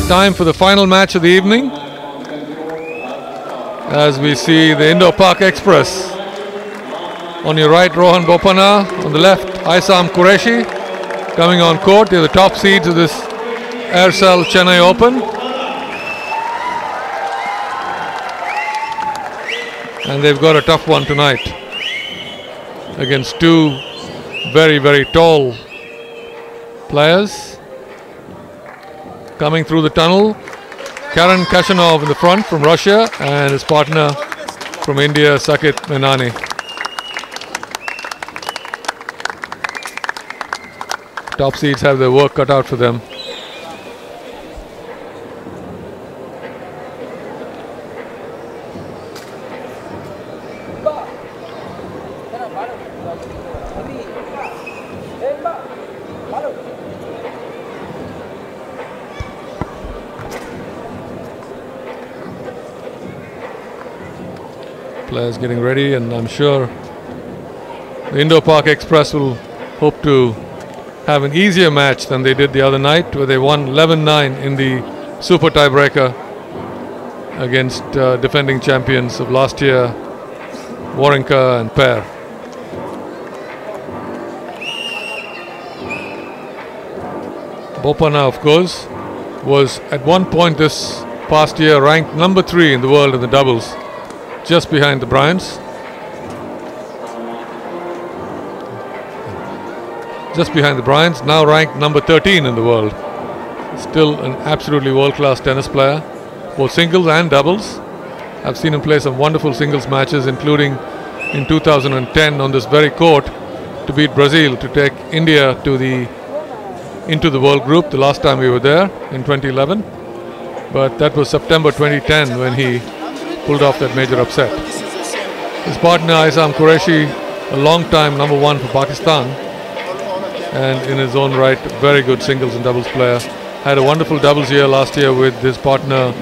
time for the final match of the evening, as we see the Indo-Pak Express. On your right, Rohan BOPANNA. On the left, Aisam-Ul-Haq coming on court. They're the top seeds of this Aircel Chennai Open. And they've got a tough one tonight against two very, very tall players. Coming through the tunnel, KHACHANOV in the front from Russia, and his partner from India, Saketh MYNENI. Top seeds have their work cut out for them. Players getting ready, and I'm sure the Indo-Pak Express will hope to have an easier match than they did the other night, where they won 11-9 in the super tiebreaker against defending champions of last year, Wawrinka and Pair. BOPANNA, of course, was at one point this past year ranked number 3 in the world in the doubles, just behind the Bryants. Just behind the Bryants, now ranked number 13 in the world. Still an absolutely world-class tennis player, both singles and doubles. I've seen him play some wonderful singles matches, including in 2010 on this very court to beat Brazil to take India to into the world group the last time we were there in 2011. But that was September 2010 when he pulled off that major upset. His partner Aisam-Ul-Haq, a long-time number 1 for Pakistan, and in his own right, very good singles and doubles player. Had a wonderful doubles year last year with his partner,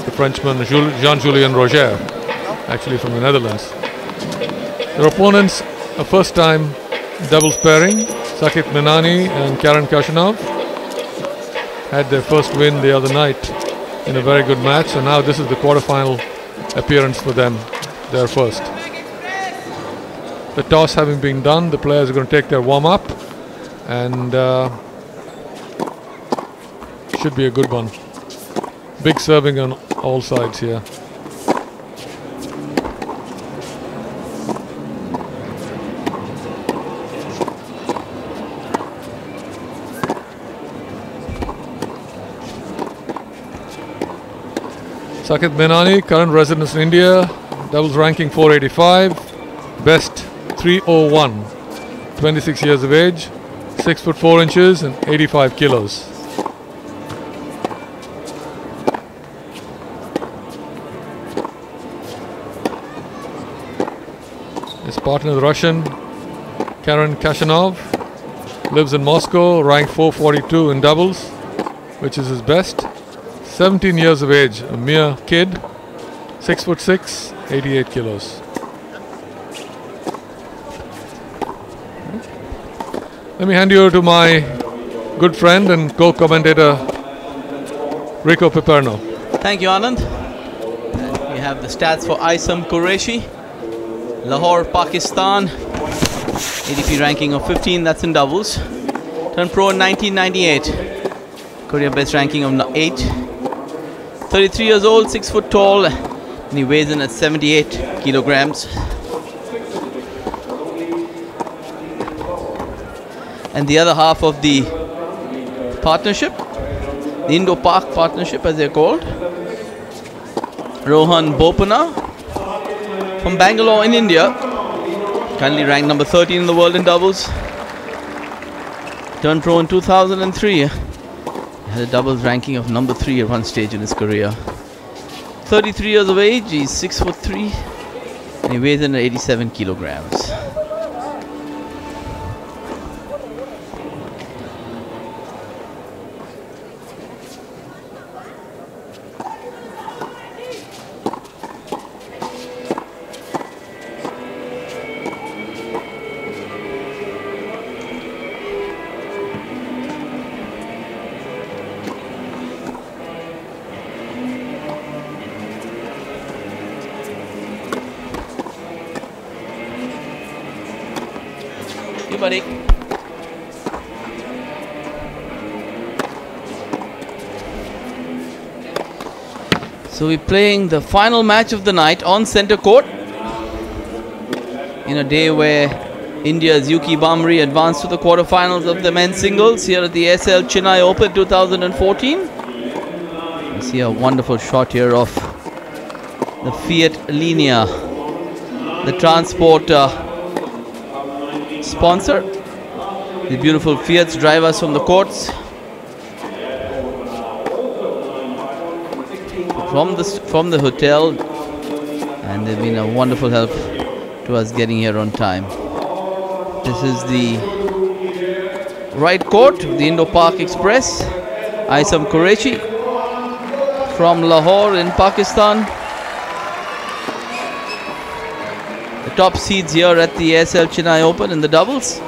the Frenchman Jean-Julien Roger, actually from the Netherlands. Their opponents, a first-time doubles pairing, Saketh MYNENI and KHACHANOV, had their first win the other night in a very good match, and now this is the quarterfinal appearance for them, their first. The toss having been done, the players are going to take their warm-up, and should be a good one. Big serving on all sides here. Saketh MYNENI, current residence in India, doubles ranking 485, best 301, 26 years of age, 6 foot 4 inches and 85 kilos. His partner, the Russian KHACHANOV, lives in Moscow, ranked 442 in doubles, which is his best. 17 years of age, a mere kid, 6 foot 6, 88 kilos. Let me hand you over to my good friend and co-commentator, Rico Piperno. Thank you, Anand. We have the stats for Aisam-Ul-Haq, Lahore, Pakistan. ADP ranking of 15, that's in doubles. Turned pro in 1998. Career best ranking of 8. 33 years old, 6 foot tall, and he weighs in at 78 kilograms. And the other half of the partnership, the Indo-Pak partnership as they're called, Rohan BOPANNA from Bangalore in India, currently ranked number 13 in the world in doubles. Turned pro in 2003. Had a doubles ranking of number 3 at one stage in his career. 33 years of age, he's 6 foot 3, and he weighs in at 87 kilograms. buddy. So we're playing the final match of the night on center court in a day where India's Yuki Bamri advanced to the quarterfinals of the men's singles here at the Aircel Chennai Open 2014. You see a wonderful shot here of the Fiat Linea, the transport sponsor. The beautiful Fiats drive us from the courts. From the hotel, and they've been a wonderful help to us getting here on time. This is the right court of the Indo-Pak Express. Aisam-Ul-Haq from Lahore in Pakistan. The top seeds here at the Aircel Chennai Open in the doubles.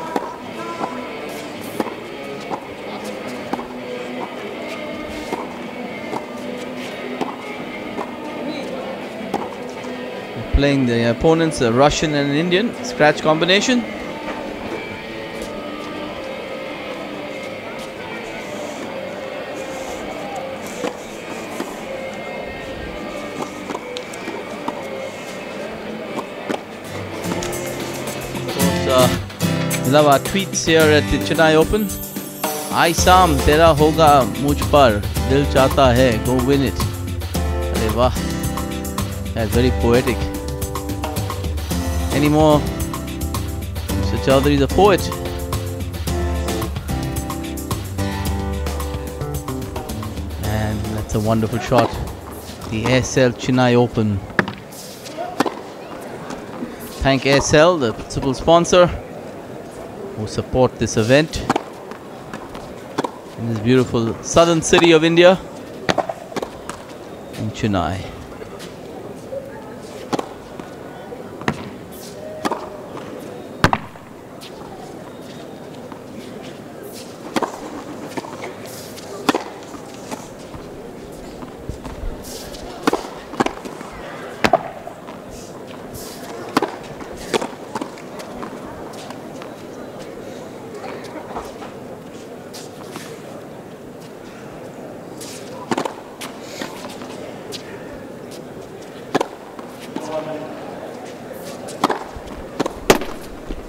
Playing the opponents, a Russian and an Indian scratch combination. Of course, we love our tweets here at the Chennai Open. Aisam, tera hoga mujh par, dil chahta hai, go win it. Arey wah, that's very poetic. Any more? Mr. Chaudhary is a poet. And that's a wonderful shot. The Aircel Chennai Open. Thank Aircel, the principal sponsor, who support this event in this beautiful southern city of India, in Chennai.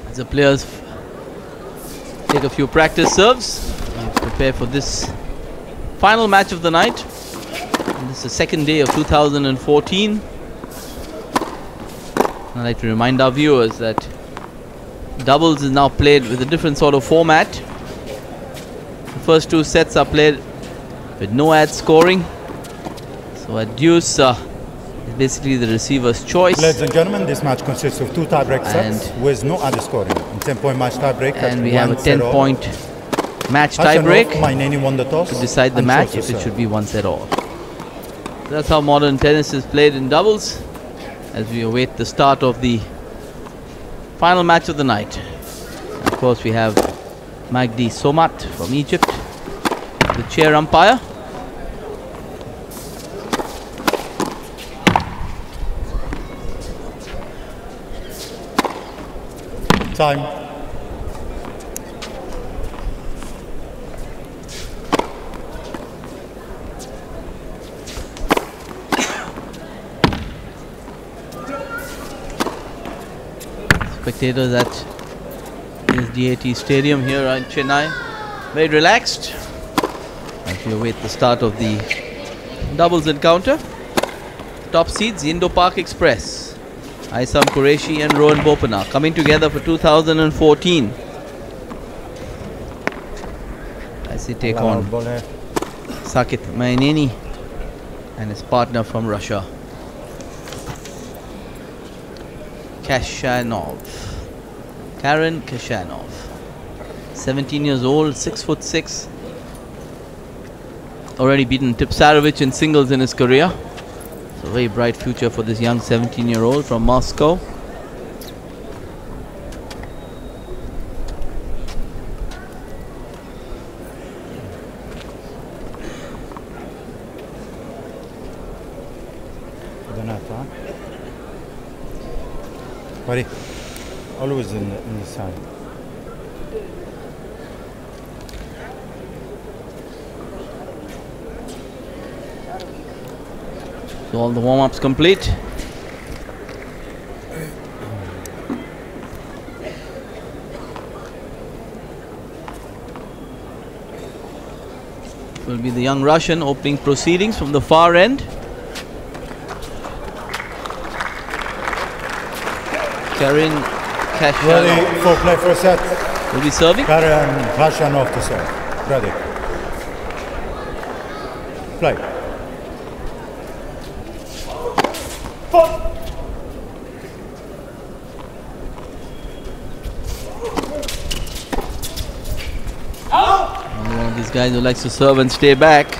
As the players take a few practice serves and prepare for this final match of the night. And this is the second day of 2014. I'd like to remind our viewers that doubles is now played with a different sort of format. The first two sets are played with no ad scoring. So a deuce is basically the receiver's choice. Ladies and gentlemen, this match consists of two tie-break sets with no other scoring. And 10-point match tie-break. And we have a 10-point match tie-break MYNENI won the toss to decide the match if it should be one set all. That's how modern tennis is played in doubles, as we await the start of the final match of the night. And of course, we have Magdi Somat from Egypt, the chair umpire. Time. Spectators at this DAT stadium here in Chennai, very relaxed as we await the start of the doubles encounter. Top seeds, the Indo-Pak Express. Aisam-Ul-Haq and Rohan BOPANNA coming together for 2014 as they take on Saketh MYNENI and his partner from Russia, Karen KHACHANOV. 17 years old, 6'6", already beaten Tipsarevic in singles in his career. It's a very bright future for this young 17-year-old from Moscow. Buddy, always in the side. So all the warm-ups complete. Will be the young Russian opening proceedings from the far end. Karen Ready KHACHANOV for play for a set. will be serving. KHACHANOV to serve. Ready. Play. One of these guys who likes to serve and stay back.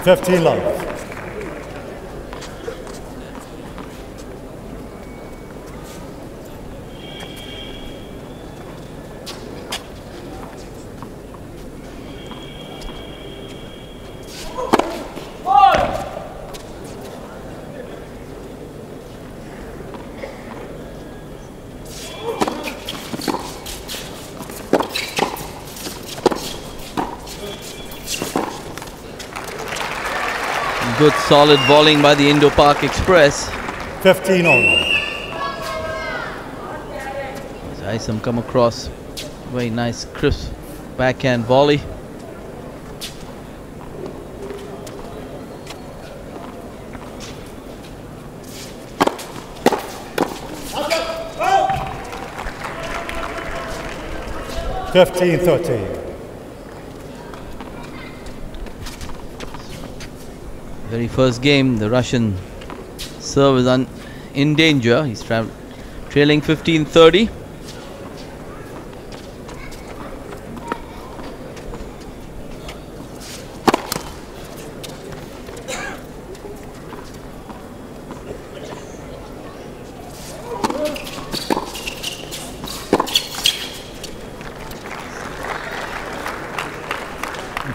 15 love. Good solid bowling by the Indo-Pak Express. 15 all. Aisam come across. Very nice crisp backhand volley. Fifteen 13. Very first game, the Russian serve is in danger. He's trailing 15-30.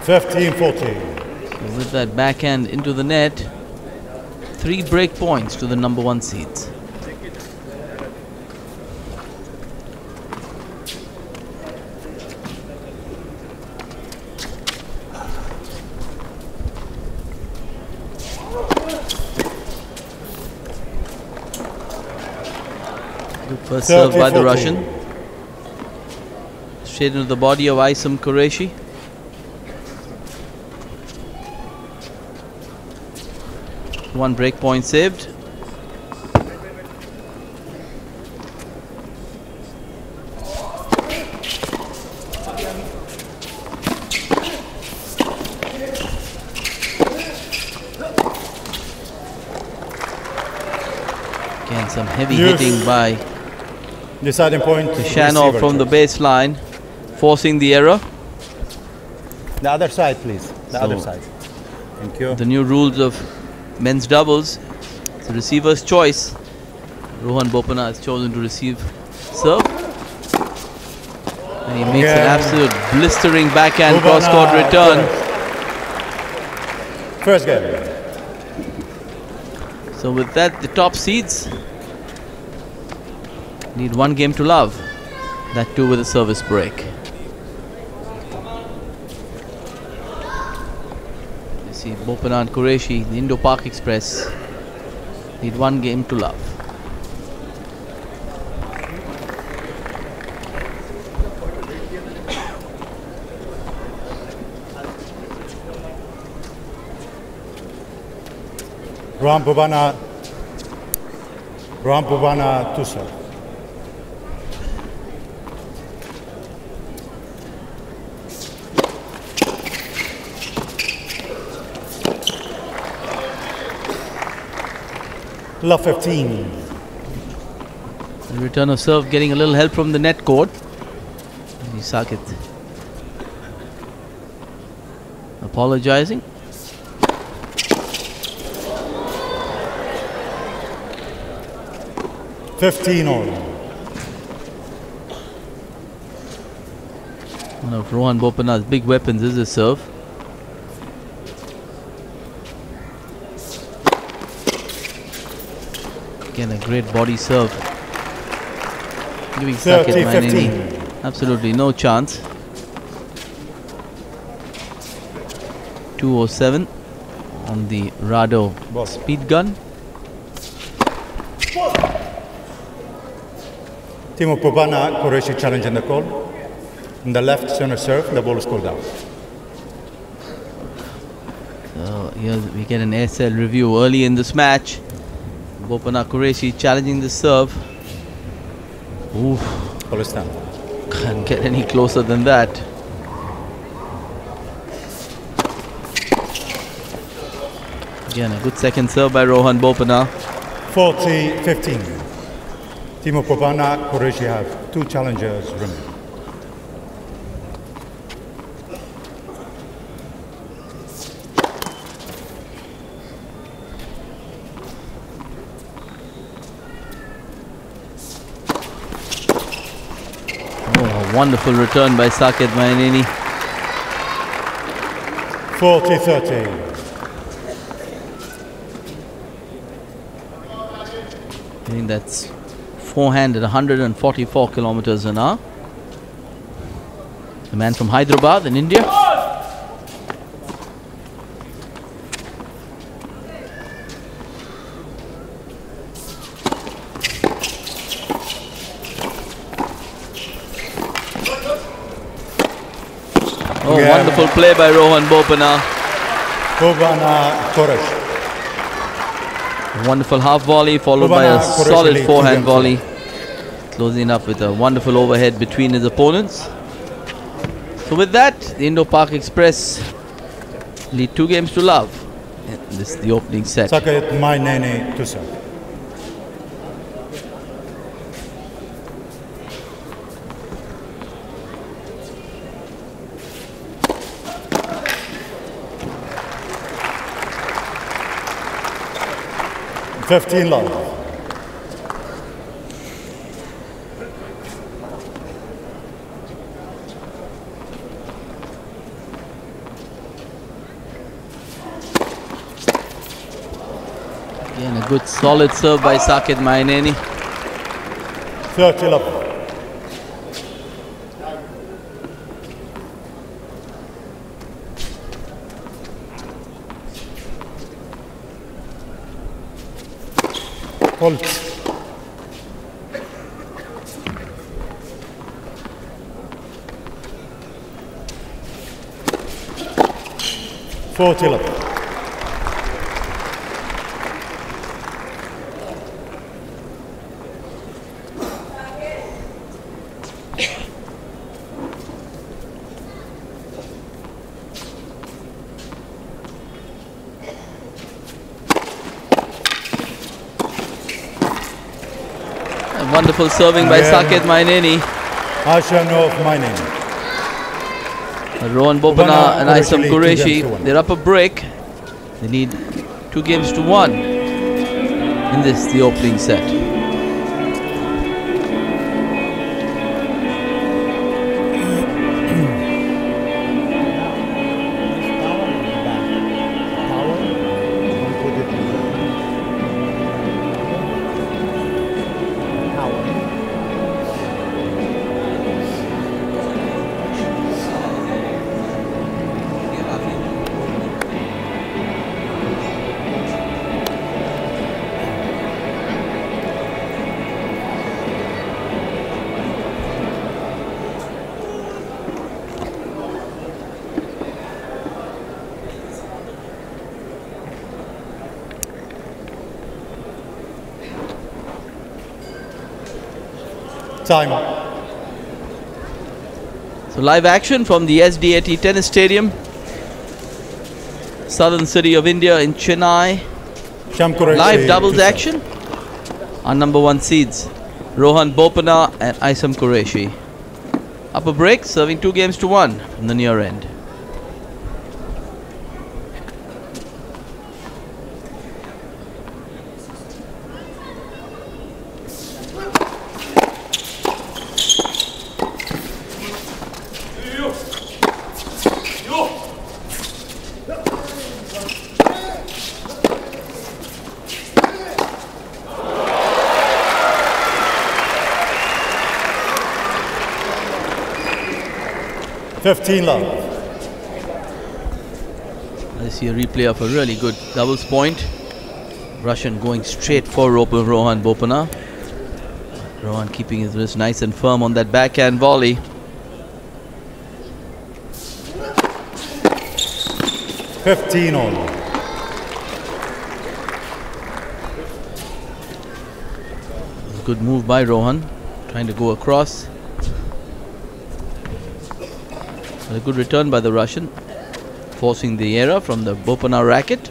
Fifteen 14. With that backhand into the net, 3 break points to the number 1 seeds. Good first serve by the Russian. Straight into the body of Aisam-Ul-Haq. One break point saved. Again, some heavy hitting by Deciding point. KHACHANOV from the baseline, forcing the error. The other side, please. The other side. Thank you. The new rules of men's doubles. It's the receiver's choice. Rohan BOPANNA has chosen to receive serve. And he makes an absolute blistering backhand cross-court return. First game. So with that, the top seeds need 1 game to love. That too with a service break. See BOPANNA and Qureshi, the Indo-Pak Express, need 1 game to love. Rohan BOPANNA to serve. Love 15. The return of serve getting a little help from the net court. Saketh apologizing. $15 all. One of Rohan BOPANNA's big weapons is his serve. Again, a great body serve. Giving Saketh MYNENI Absolutely no chance. 207 on the Rado speed gun. Timo BOPANNA, QURESHI challenge in the call. In the left center serve, the ball is called out. So here we get an Aircel review early in this match. BOPANNA QURESHI challenging the serve. Oof. Can't get any closer than that. Again, a good second serve by Rohan BOPANNA. 40-15. Timo BOPANNA, QURESHI have 2 challengers remaining. Wonderful return by Saketh MYNENI. 40-30. I think that's forehand at 144 kilometers an hour. The man from Hyderabad in India. Oh, wonderful play by Rohan BOPANNA. BOPANNA QURESHI. Wonderful half volley followed by a solid forehand volley. Closing up with a wonderful overhead between his opponents. So with that, the Indo-Pak Express lead 2 games to love. And this is the opening set. Saketh MYNENI to serve. $15 love. Again, a good solid serve by Saketh MYNENI. 30 love. Hold. $40 love. Wonderful serving by Saketh MYNENI. KHACHANOV MYNENI. Rohan BOPANNA and Aisam-Ul-Haq, they're up a break. They need 2 games to 1 in this, the opening set. Time. So live action from the SDAT Tennis Stadium, southern city of India in Chennai. Live doubles action. Our number 1 seeds, Rohan BOPANNA and Aisam-Ul-Haq. Up a break, serving 2 games to 1 from the near end. 15 love. I see a replay of a really good doubles point. Russian going straight for Rohan BOPANNA. Rohan keeping his wrist nice and firm on that backhand volley. $15 all. Good move by Rohan, trying to go across. A good return by the Russian, forcing the error from the BOPANNA racket.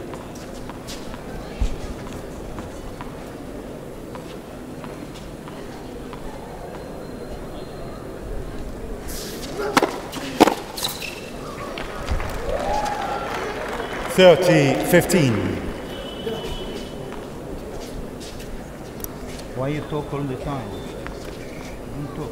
$30-15. Why you talk all the time? Don't talk.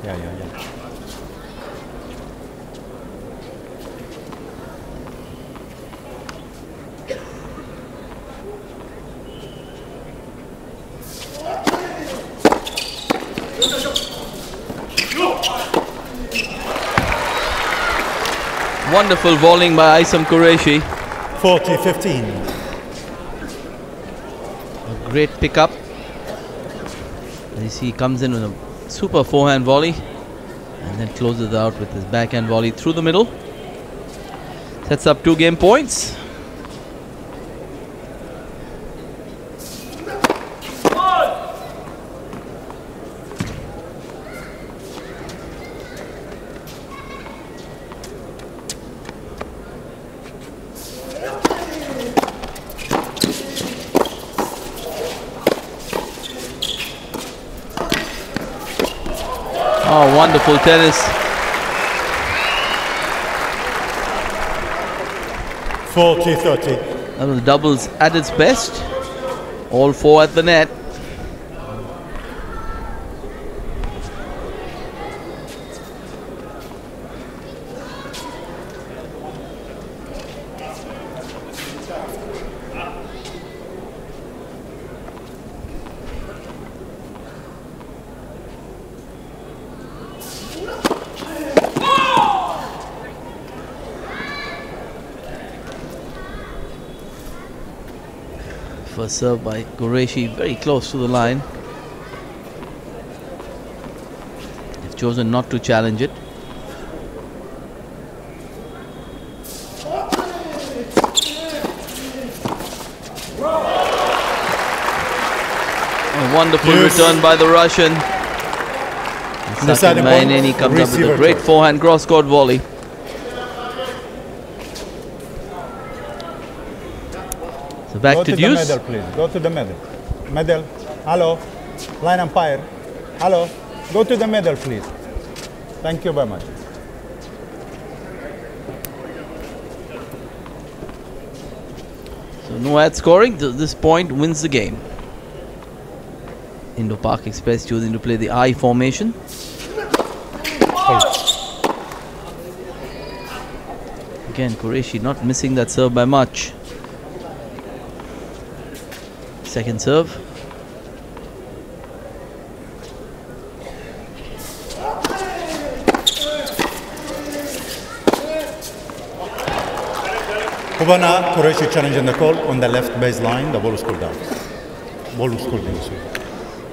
Yeah. Wonderful bowling by Qureshi. 40-15. A great pickup. As you see, he comes in with a super forehand volley and then closes out with his backhand volley through the middle. Sets up 2 game points. Oh, wonderful tennis. 40-30. That was doubles at its best. All 4 at the net. First serve by Qureshi, very close to the line. They've chosen not to challenge it. A wonderful return by the Russian. Saketh MYNENI comes up with a great forehand cross-court volley. So back to deuce. Go to the middle, please. Go to the middle. Middle. Hello. Line umpire. Hello. Go to the middle, please. Thank you very much. So no ad scoring. This point wins the game. Indo-Pak Express choosing to play the I formation. Again, Qureshi not missing that serve by much. Second serve. BOPANNA, Qureshi challenging the call on the left baseline. The ball is cooled down. Ball is cooled down.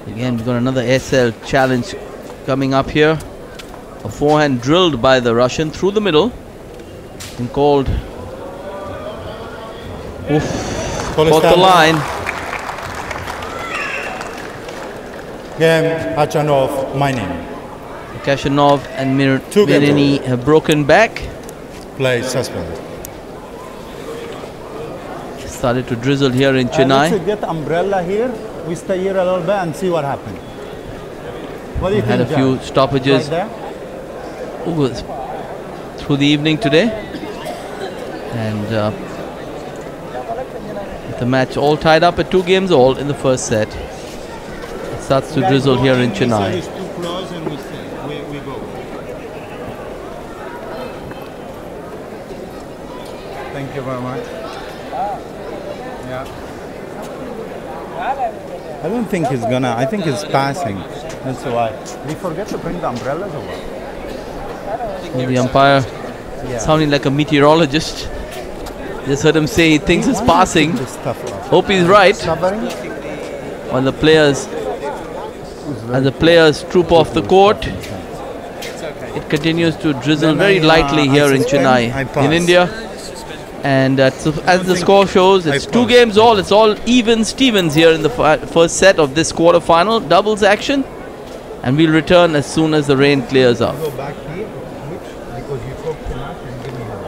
Again, we've got another Aircel challenge coming up here. A forehand drilled by the Russian through the middle and called. Caught the line. Game KHACHANOV, MYNENI. KHACHANOV and MYNENI have broken back. Play suspended. Started to drizzle here in Chennai. Let's get umbrella here. We stay here a little bit and see what happens. What do you Had think, a few John? stoppages Right through the evening today. And with the match all tied up at 2 games all in the first set. It starts to drizzle here in Chennai. It's too close and we stay. We go. Thank you very much. Yeah. I don't think he's gonna. I think he's passing. That's why. Did he forget to bring the umbrellas or what? The umpire sounding like a meteorologist. Just heard him say he thinks it's passing. Hope he's right. While the players, as the players troop off the court, it continues to drizzle very lightly here in Chennai, in India. And as the score shows, it's 2 games all. It's all even Stevens here in the first set of this quarter-final doubles action. And we'll return as soon as the rain clears up. Go back here, because you talk too much and give me help.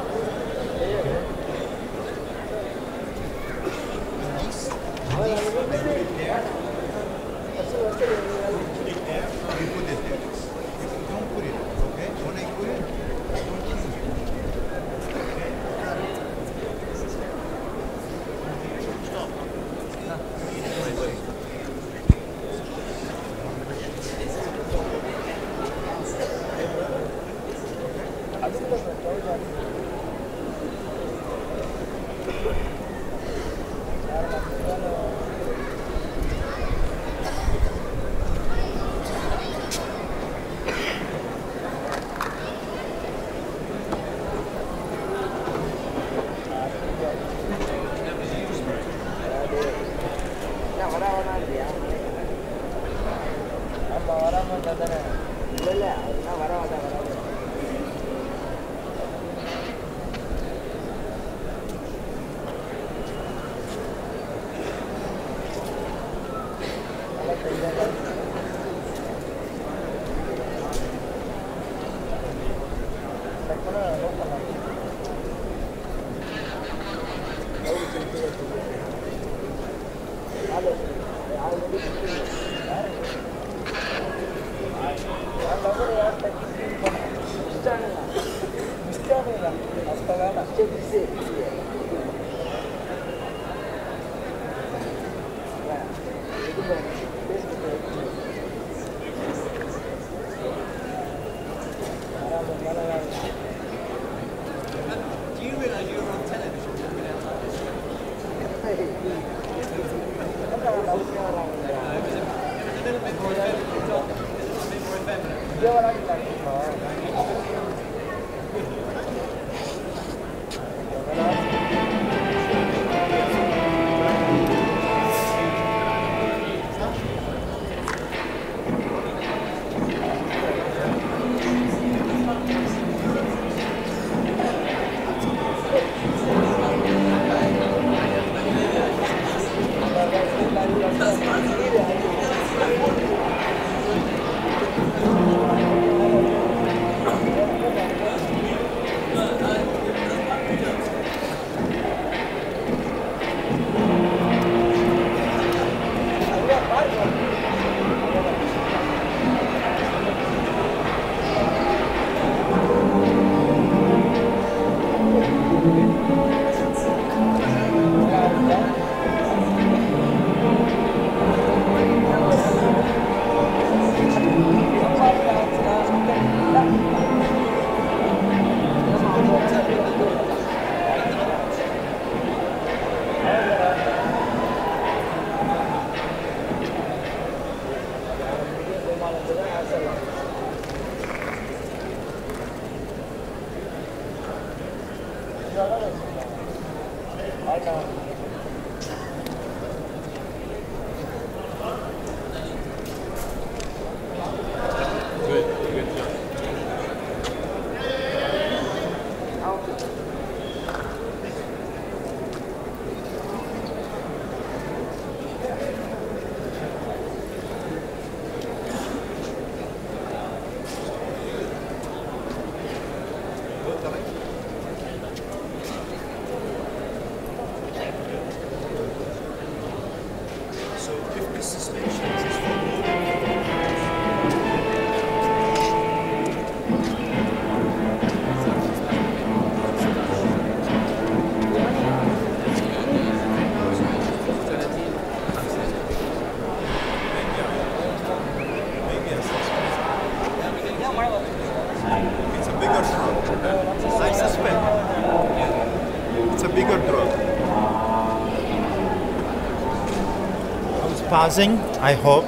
I suspect. It's a bigger drop. passing, I hope.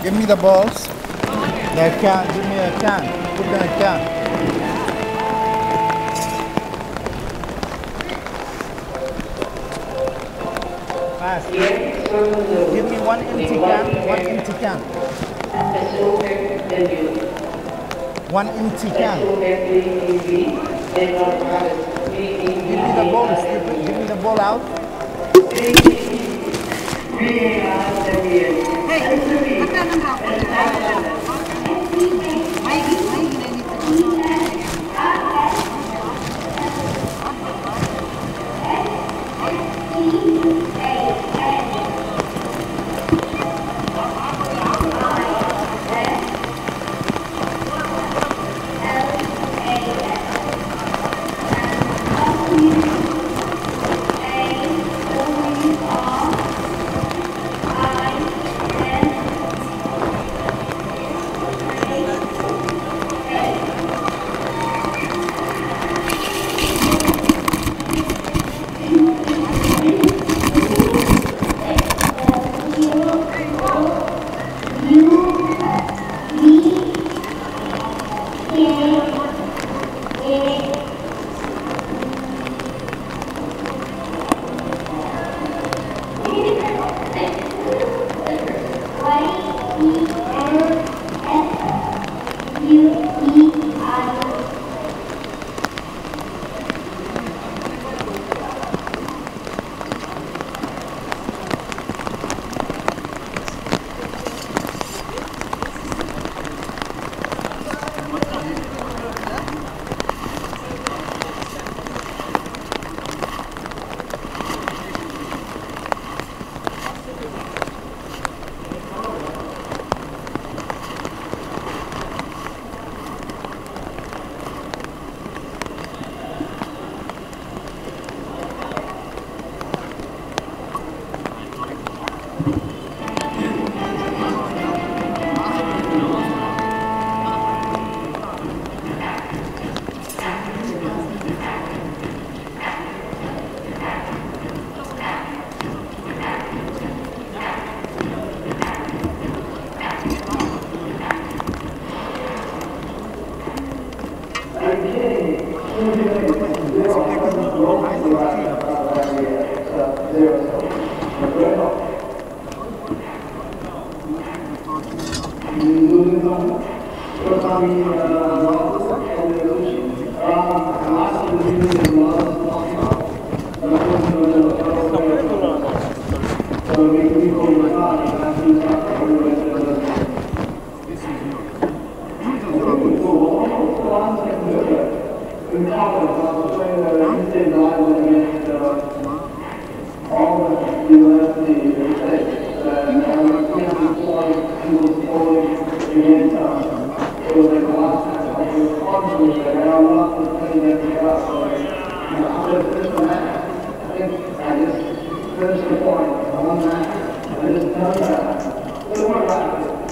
Give me the balls. That can. Give me a can. Put in a can. Fast. Give me one empty can. One empty can. One empty can. Give me the ball, stupid. Give me the ball out.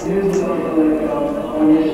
Here's the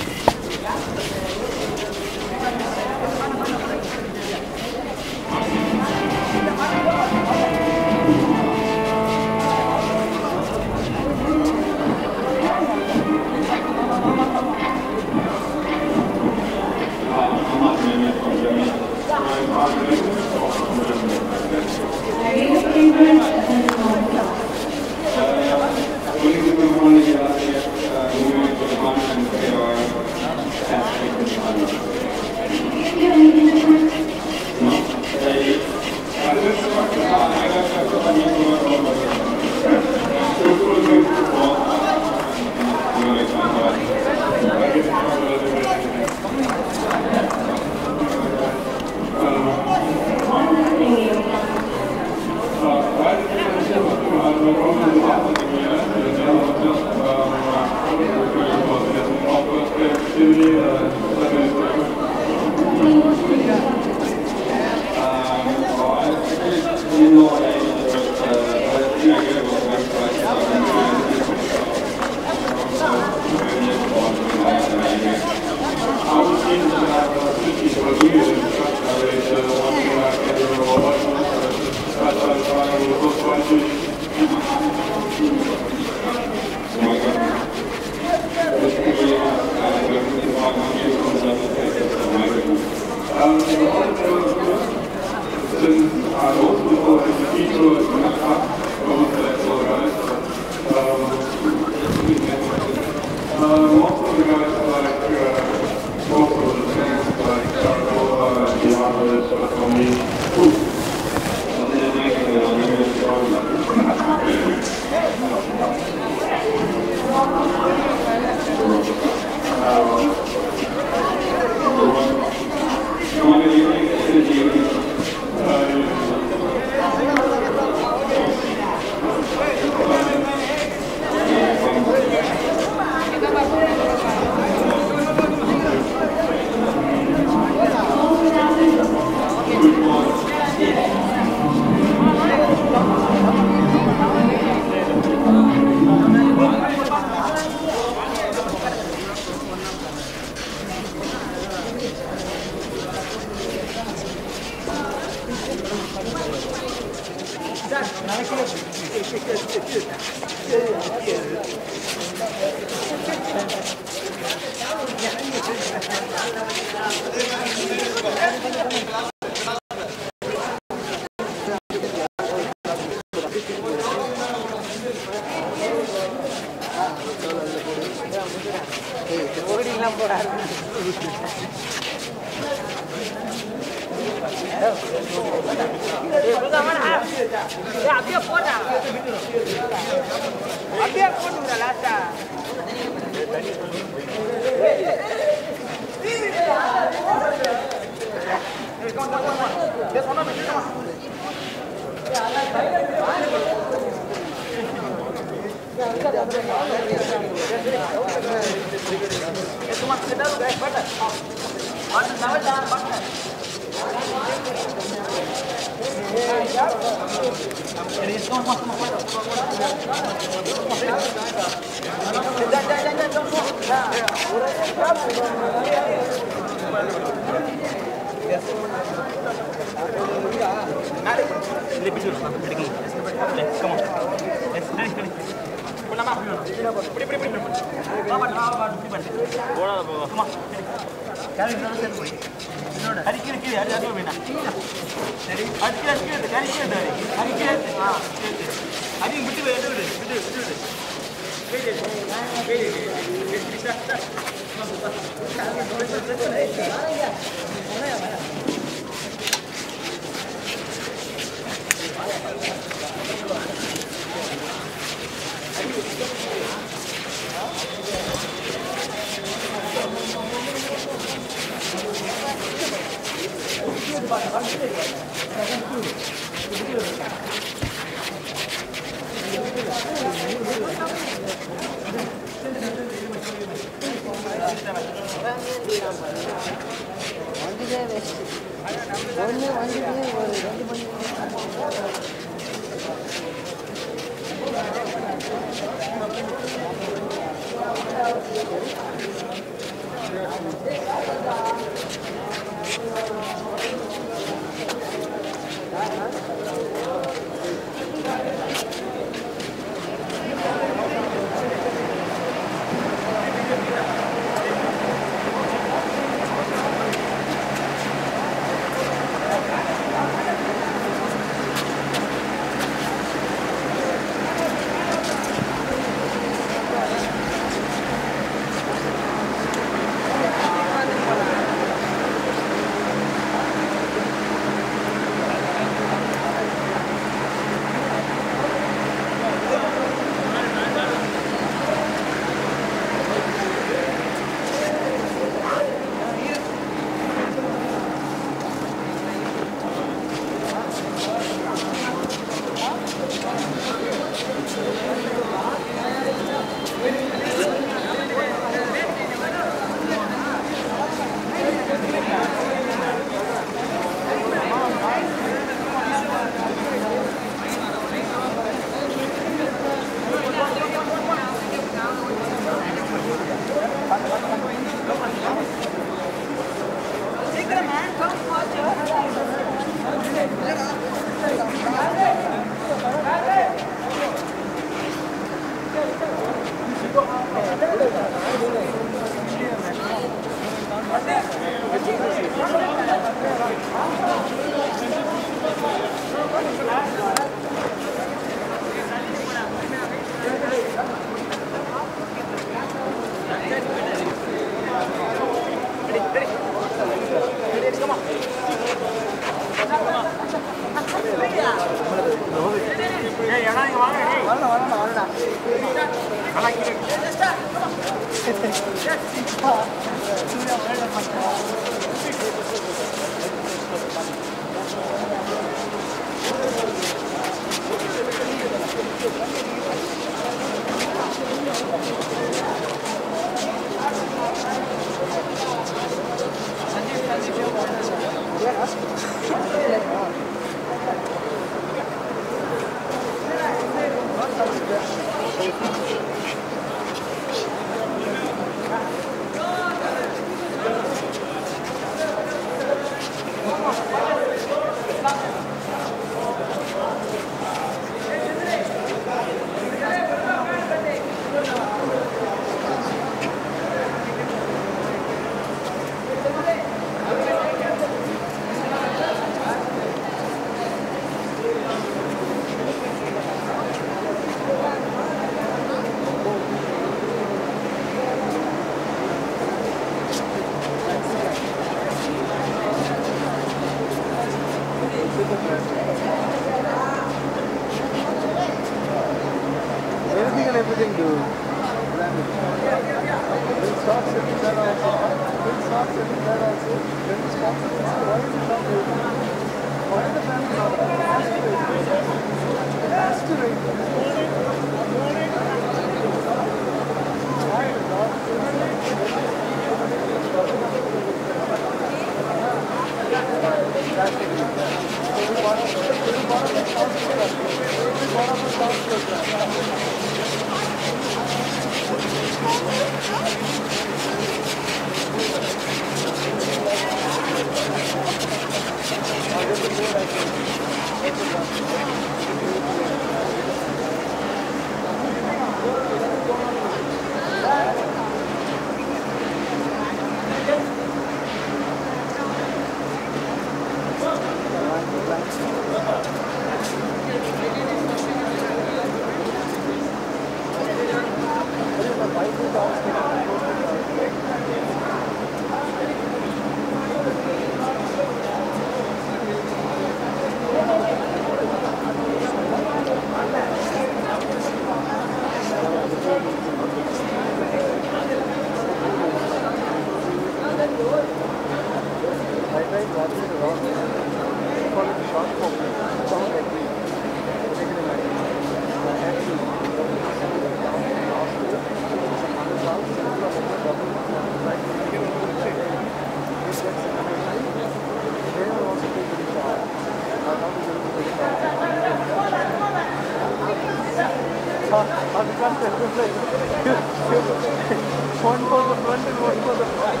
One for the front and one for the back.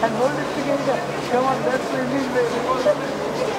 And hold it together. Come on, that's the Indian way.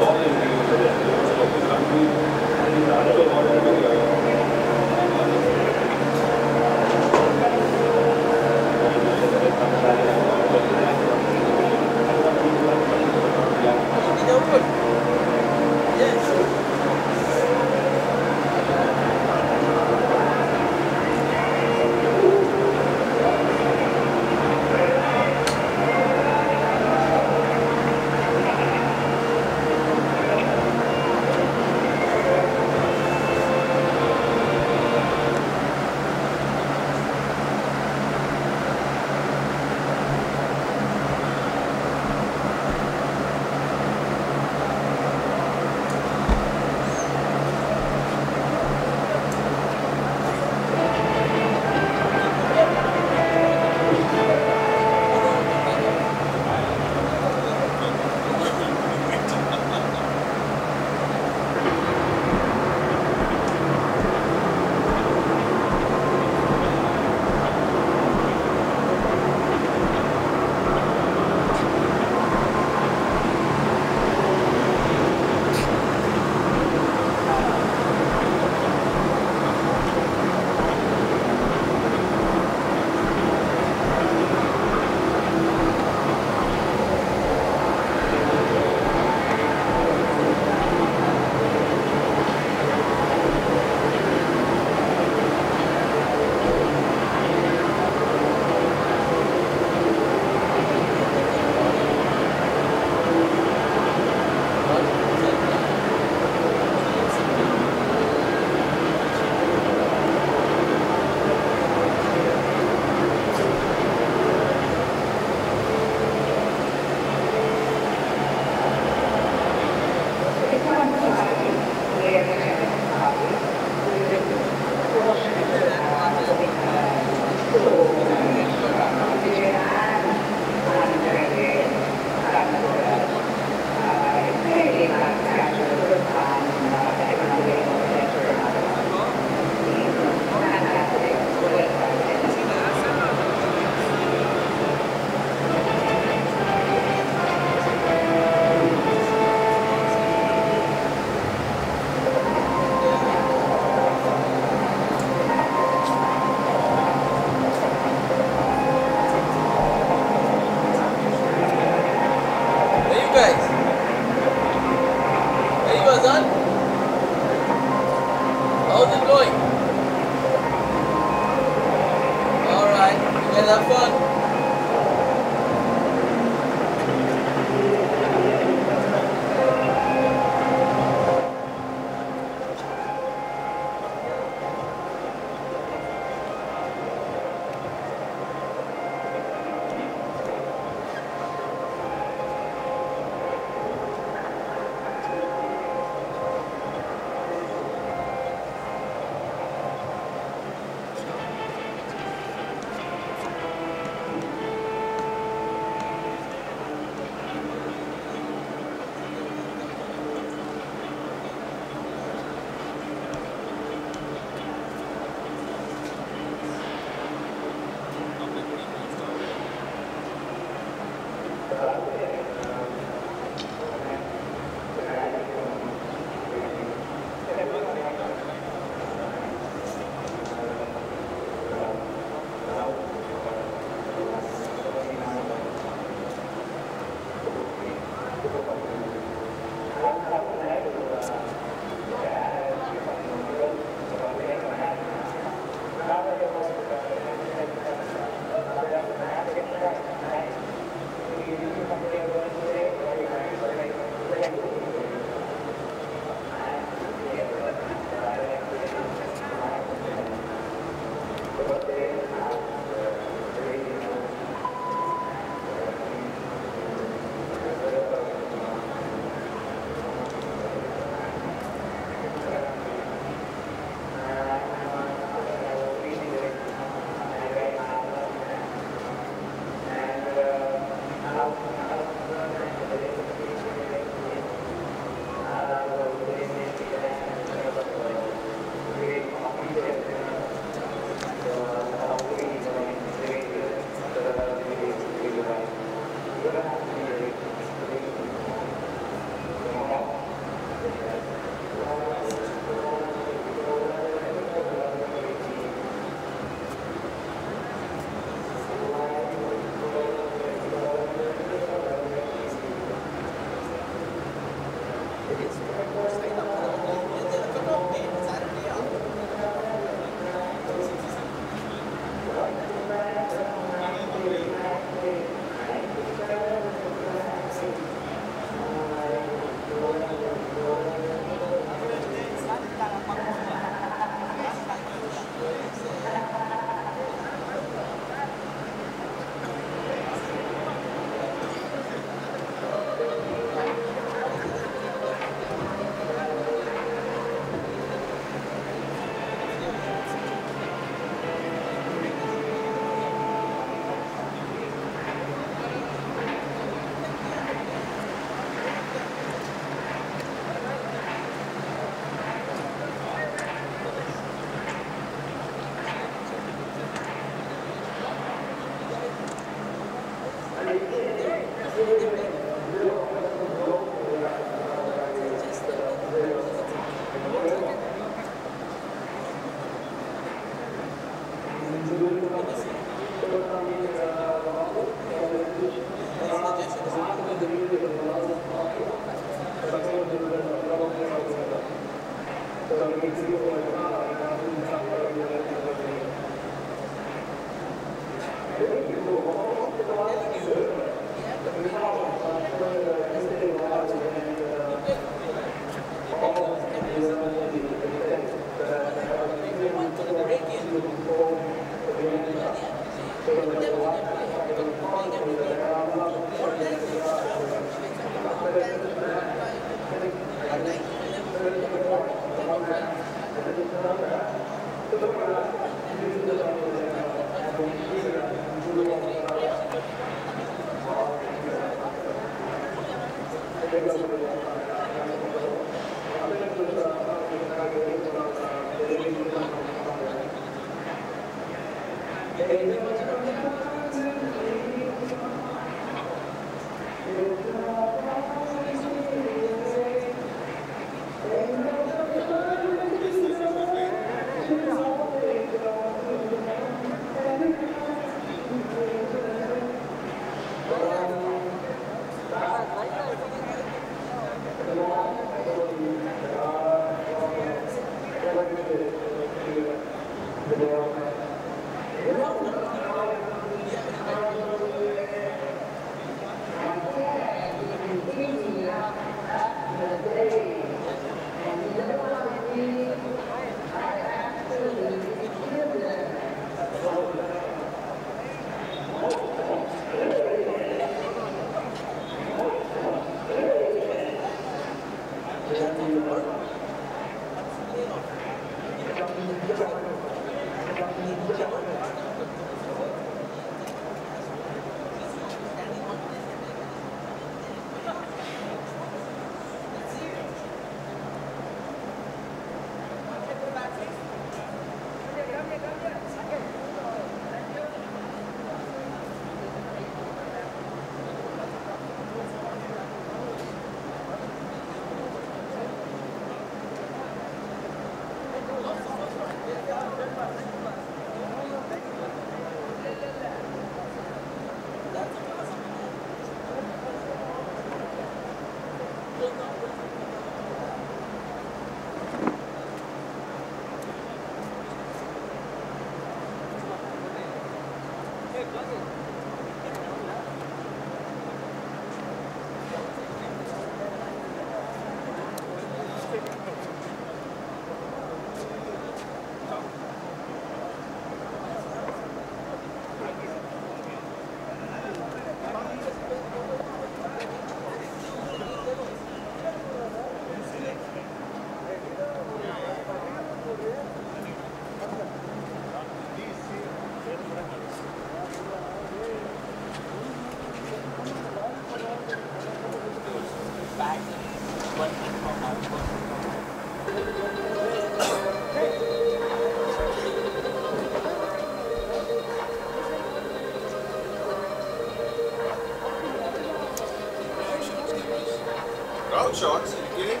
Crowd shots? Are you kidding?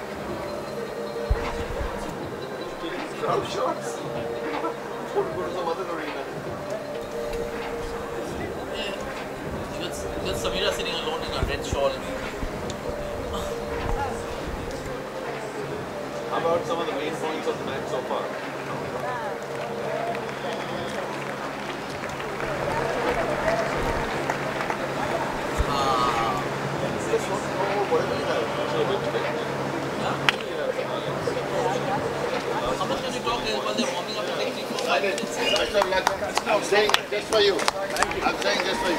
Crowd shots? Go to some other arena. Because Samira sitting alone in a red shawl. How about some of the main points of the match so far? How much can you talk while they're warming up to take 3-4 minutes? I'm saying just for you. I'm saying just for you.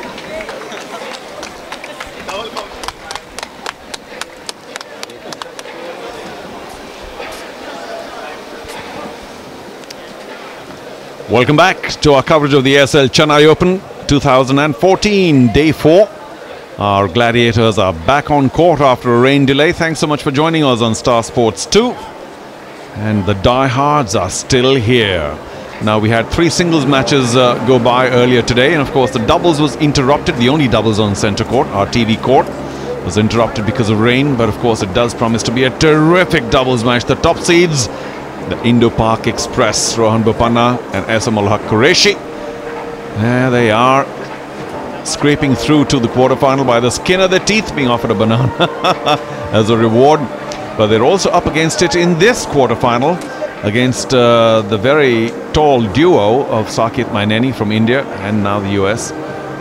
Welcome back to our coverage of the Aircel Chennai Open 2014, Day 4. Our gladiators are back on court after a rain delay. Thanks so much for joining us on Star Sports 2. And the diehards are still here. Now, we had 3 singles matches go by earlier today, and of course the doubles was interrupted. The only doubles on centre court, our TV court, was interrupted because of rain, but of course it does promise to be a terrific doubles match. The top seeds, the Indo-Pak Express, Rohan BOPANNA and Aisam-Ul-Haq QURESHI. There they are, scraping through to the quarterfinal by the skin of their teeth, being offered a banana as a reward. But they're also up against it in this quarterfinal. against the very tall duo of Saketh MYNENI from India and now the US,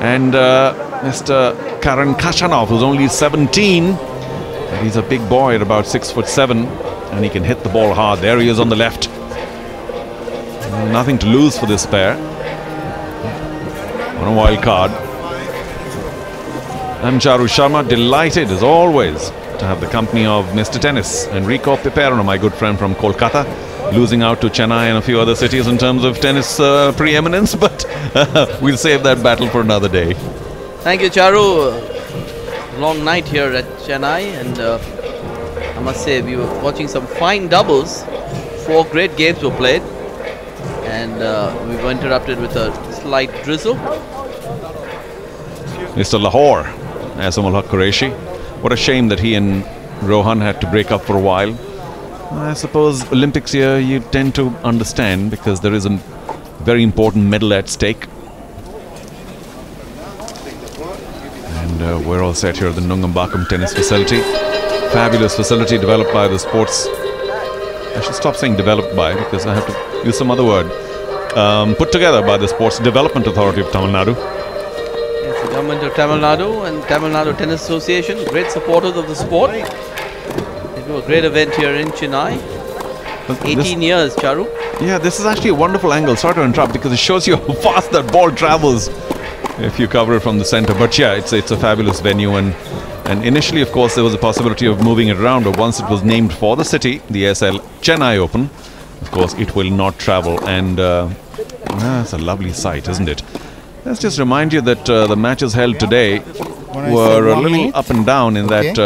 and Mr. KHACHANOV, who's only 17. And he's a big boy at about 6'7", and he can hit the ball hard. There he is on the left. Nothing to lose for this pair. On a wild card. I'm Charu Sharma, delighted as always to have the company of Mr. Tennis, Enrico Peperno, my good friend from Kolkata, losing out to Chennai and a few other cities in terms of tennis preeminence, but we'll save that battle for another day. Thank you, Charu. Long night here at Chennai, and I must say we were watching some fine doubles. 4 great games were played, and we were interrupted with a slight drizzle. Mr. Lahore, Aisam-Ul-Haq Qureshi. What a shame that he and Rohan had to break up for a while. I suppose Olympics here you tend to understand because there is a very important medal at stake. And we're all set here at the Nungambakkam tennis facility. Fabulous facility developed by the sports. I should stop saying developed by because I have to use some other word. Put together by the Sports Development Authority of Tamil Nadu. Yes, the government of Tamil Nadu and Tamil Nadu Tennis Association, great supporters of the sport. They do a great event here in Chennai. 18 years, Charu. Yeah, this is actually a wonderful angle. Sorry to interrupt because it shows you how fast that ball travels if you cover it from the center. But yeah, it's a fabulous venue, and initially, of course, there was a possibility of moving it around, but once it was named for the city, the AirCel Chennai Open, of course, it will not travel, and it's a lovely sight, isn't it? Let's just remind you that the matches held today were a little up and down in that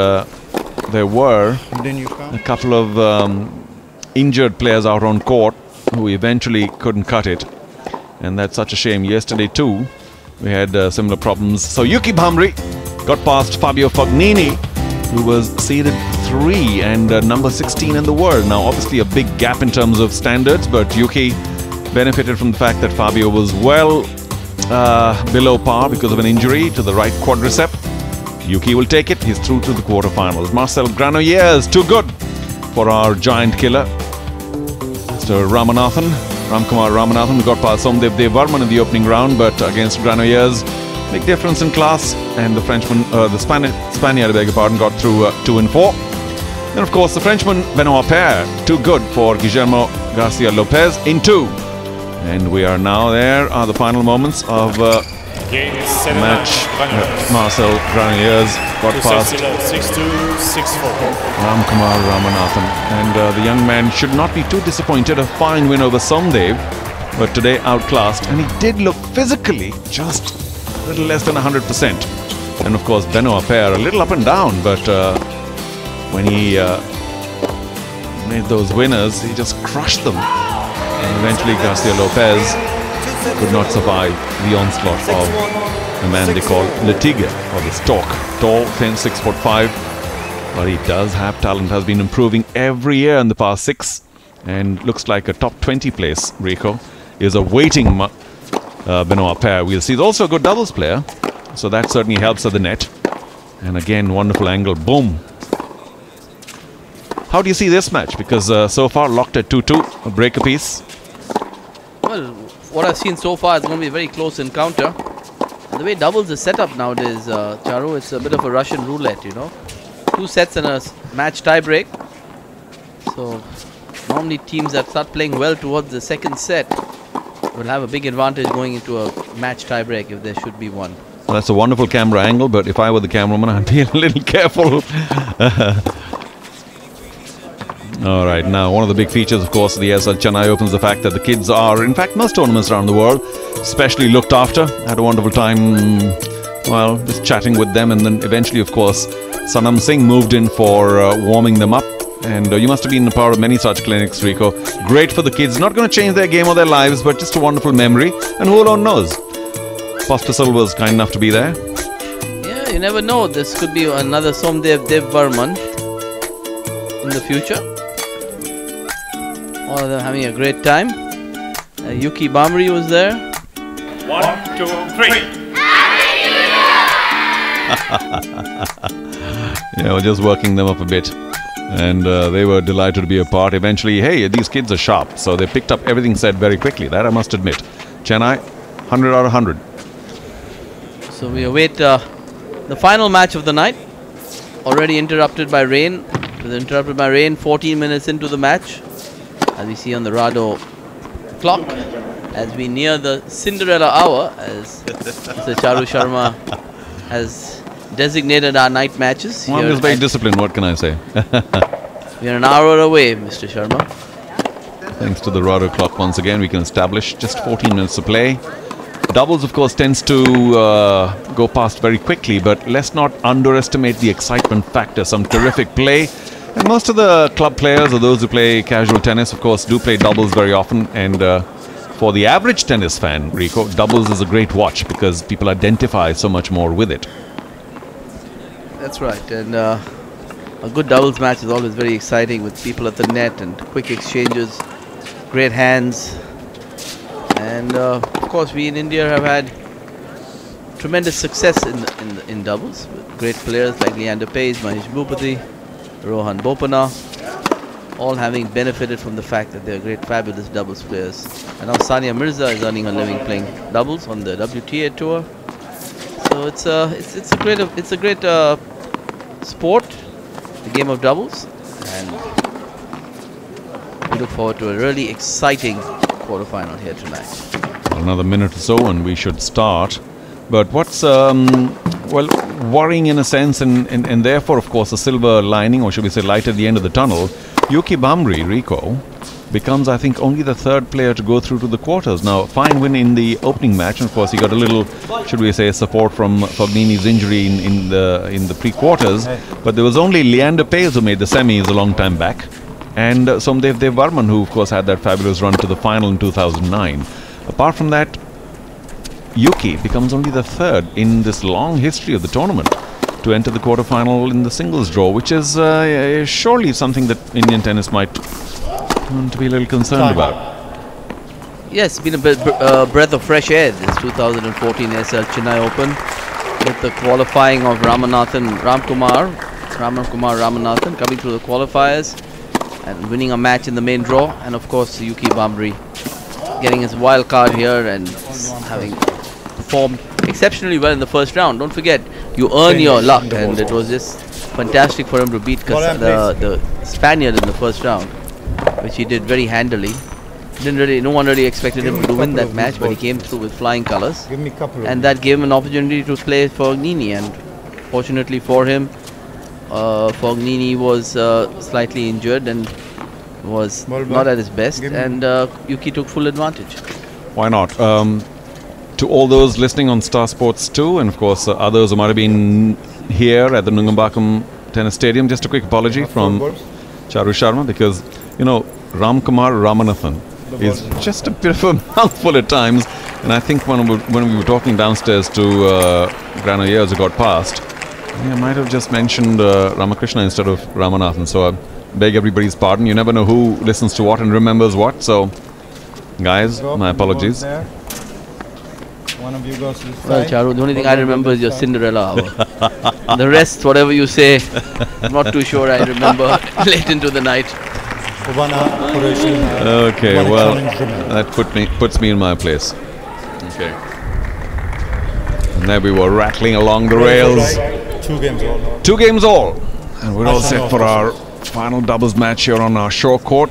there were a couple of injured players out on court who eventually couldn't cut it, and that's such a shame. Yesterday too we had similar problems. So Yuki Bhamri got past Fabio Fognini, who was seeded 3 and number 16 in the world. Now obviously a big gap in terms of standards, but Yuki benefited from the fact that Fabio was well below par because of an injury to the right quadricep. Yuki will take it. He's through to the quarterfinals. Marcel Granollers, too good for our giant killer. Mr. Ramkumar Ramanathan, we got past Somdev Devarman in the opening round, but against Granollers, big difference in class, and the Frenchman, the Spaniard, I beg your pardon, got through 2 and 4. Then of course the Frenchman Benoit Paire, too good for Guillermo Garcia Lopez in 2. And we are now, there are the final moments of match. Marcel Granollers got past 6-2, 6-4. Ramkumar Ramanathan, and the young man should not be too disappointed. A fine win over Somdev, but today outclassed, and he did look physically just a little less than 100%. And of course Benoit Paire a little up and down, but when he made those winners, he just crushed them, and eventually Garcia Lopez could not survive the onslaught of a man they call Le Tigre, or the Stork. Tall, thin, 6'5", but he does have talent, has been improving every year in the past 6, and looks like a top 20 place, Rico, is awaiting Benoit Paire. We'll see. He's also a good doubles player, so that certainly helps at the net. And again, wonderful angle, boom. How do you see this match? Because so far locked at 2-2, a break apiece. Well, what I've seen so far is going to be a very close encounter. And the way doubles is set up nowadays, Charu, it's a bit of a Russian roulette, you know. 2 sets and a match tie break. So normally teams that start playing well towards the second set will have a big advantage going into a match tie break if there should be one. Well, that's a wonderful camera angle, but if I were the cameraman, I'd be a little careful. All right, now one of the big features, of course, of the AirCel Chennai Open is the fact that the kids are, in fact, most tournaments around the world, especially looked after. Had a wonderful time, well, just chatting with them, and then eventually, of course, Sanam Singh moved in for warming them up. And you must have been a part of many such clinics, Rico. Great for the kids. Not going to change their game or their lives, but just a wonderful memory. And who alone knows? Pospisil was kind enough to be there. Yeah, you never know. This could be another Somdev Devarman in the future. All of them having a great time. Yuki Bhamri was there. 1, 2, 3. Yeah, we're just working them up a bit. And they were delighted to be a part. Eventually, hey, these kids are sharp. So they picked up everything said very quickly. That I must admit. Chennai, 100 out of 100. So we await the final match of the night. Already interrupted by rain. It was interrupted by rain 14 minutes into the match. As we see on the Rado clock. As we near the Cinderella hour. As Mr. Charu Sharma has designated our night matches. One is very disciplined, what can I say? We are an hour away, Mr. Sharma. Thanks to the Rado clock once again, we can establish just 14 minutes to play. Doubles, of course, tends to go past very quickly, but let's not underestimate the excitement factor. Some terrific play. And most of the club players, or those who play casual tennis, of course, do play doubles very often. And for the average tennis fan, Rico, doubles is a great watch because people identify so much more with it. That's right. And a good doubles match is always very exciting with people at the net and quick exchanges, great hands. And of course, we in India have had tremendous success in doubles with great players like Leander Paes, Mahesh Bhupati, Rohan BOPANNA, all having benefited from the fact that they're great, fabulous doubles players. And now Sania Mirza is earning a living playing doubles on the WTA tour. So it's a great sport, the game of doubles, and we look forward to a really exciting quarterfinal here tonight. Another minute or so and we should start. But what's well, worrying in a sense, and therefore of course a silver lining, or should we say light at the end of the tunnel, Yuki Bhamri, Rico, becomes I think only the third player to go through to the quarters. Now, fine win in the opening match, and of course he got a little, should we say, support from Fognini's injury in the pre-quarters, but there was only Leander Paes who made the semis a long time back, and Somdev Varman, who of course had that fabulous run to the final in 2009. Apart from that, Yuki becomes only the third in this long history of the tournament to enter the quarterfinal in the singles draw, which is surely something that Indian tennis might want to be a little concerned about. Yes, it's been a breath of fresh air this 2014 ACL Chennai Open with the qualifying of Ramkumar Ramanathan coming through the qualifiers and winning a match in the main draw, and of course Yuki Bhamri getting his wild card here and having performed exceptionally well in the first round. Don't forget, you earn your luck, and it was just fantastic for him to beat the Spaniard in the first round, which he did very handily. No one really expected him to win that match, but he came through with flying colors, and that gave him an opportunity to play Fognini. And fortunately for him, Fognini was slightly injured and was not at his best, and Yuki took full advantage. Why not? To all those listening on Star Sports 2, and of course others who might have been here at the Nungambakkam Tennis Stadium, just a quick apology from Charu Sharma, because, you know, Ramkumar Ramanathan is just a bit of a mouthful at times, and I think when we were talking downstairs to Granollers who got past, I might have just mentioned Ramakrishna instead of Ramanathan, so I beg everybody's pardon. You never know who listens to what and remembers what, so guys, my apologies. One of you goes to this Well, side. Charu, the only thing I remember is your Cinderella hour. The rest, whatever you say, I'm not too sure I remember late into the night. Okay, well, that puts me in my place. Okay. And there we were rattling along the rails. 2 games all. 2 games all. And we're all set for our final doubles match here on our shore court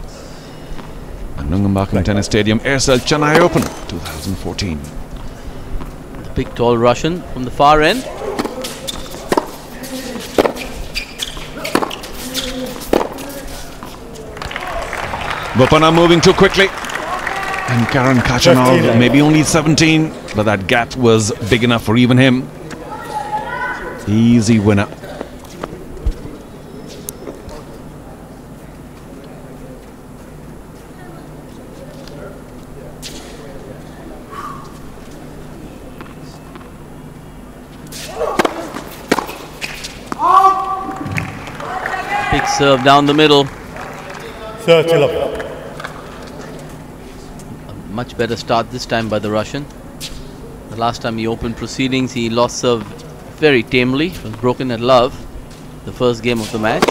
at Nungambakkam Tennis Stadium, Aircel Chennai Open 2014. The big tall Russian from the far end. BOPANNA moving too quickly. And KHACHANOV maybe only 17, but that gap was big enough for even him. Easy winner. Big serve down the middle. A much better start this time by the Russian. The last time he opened proceedings, he lost serve very tamely. It was broken at love, the first game of the match.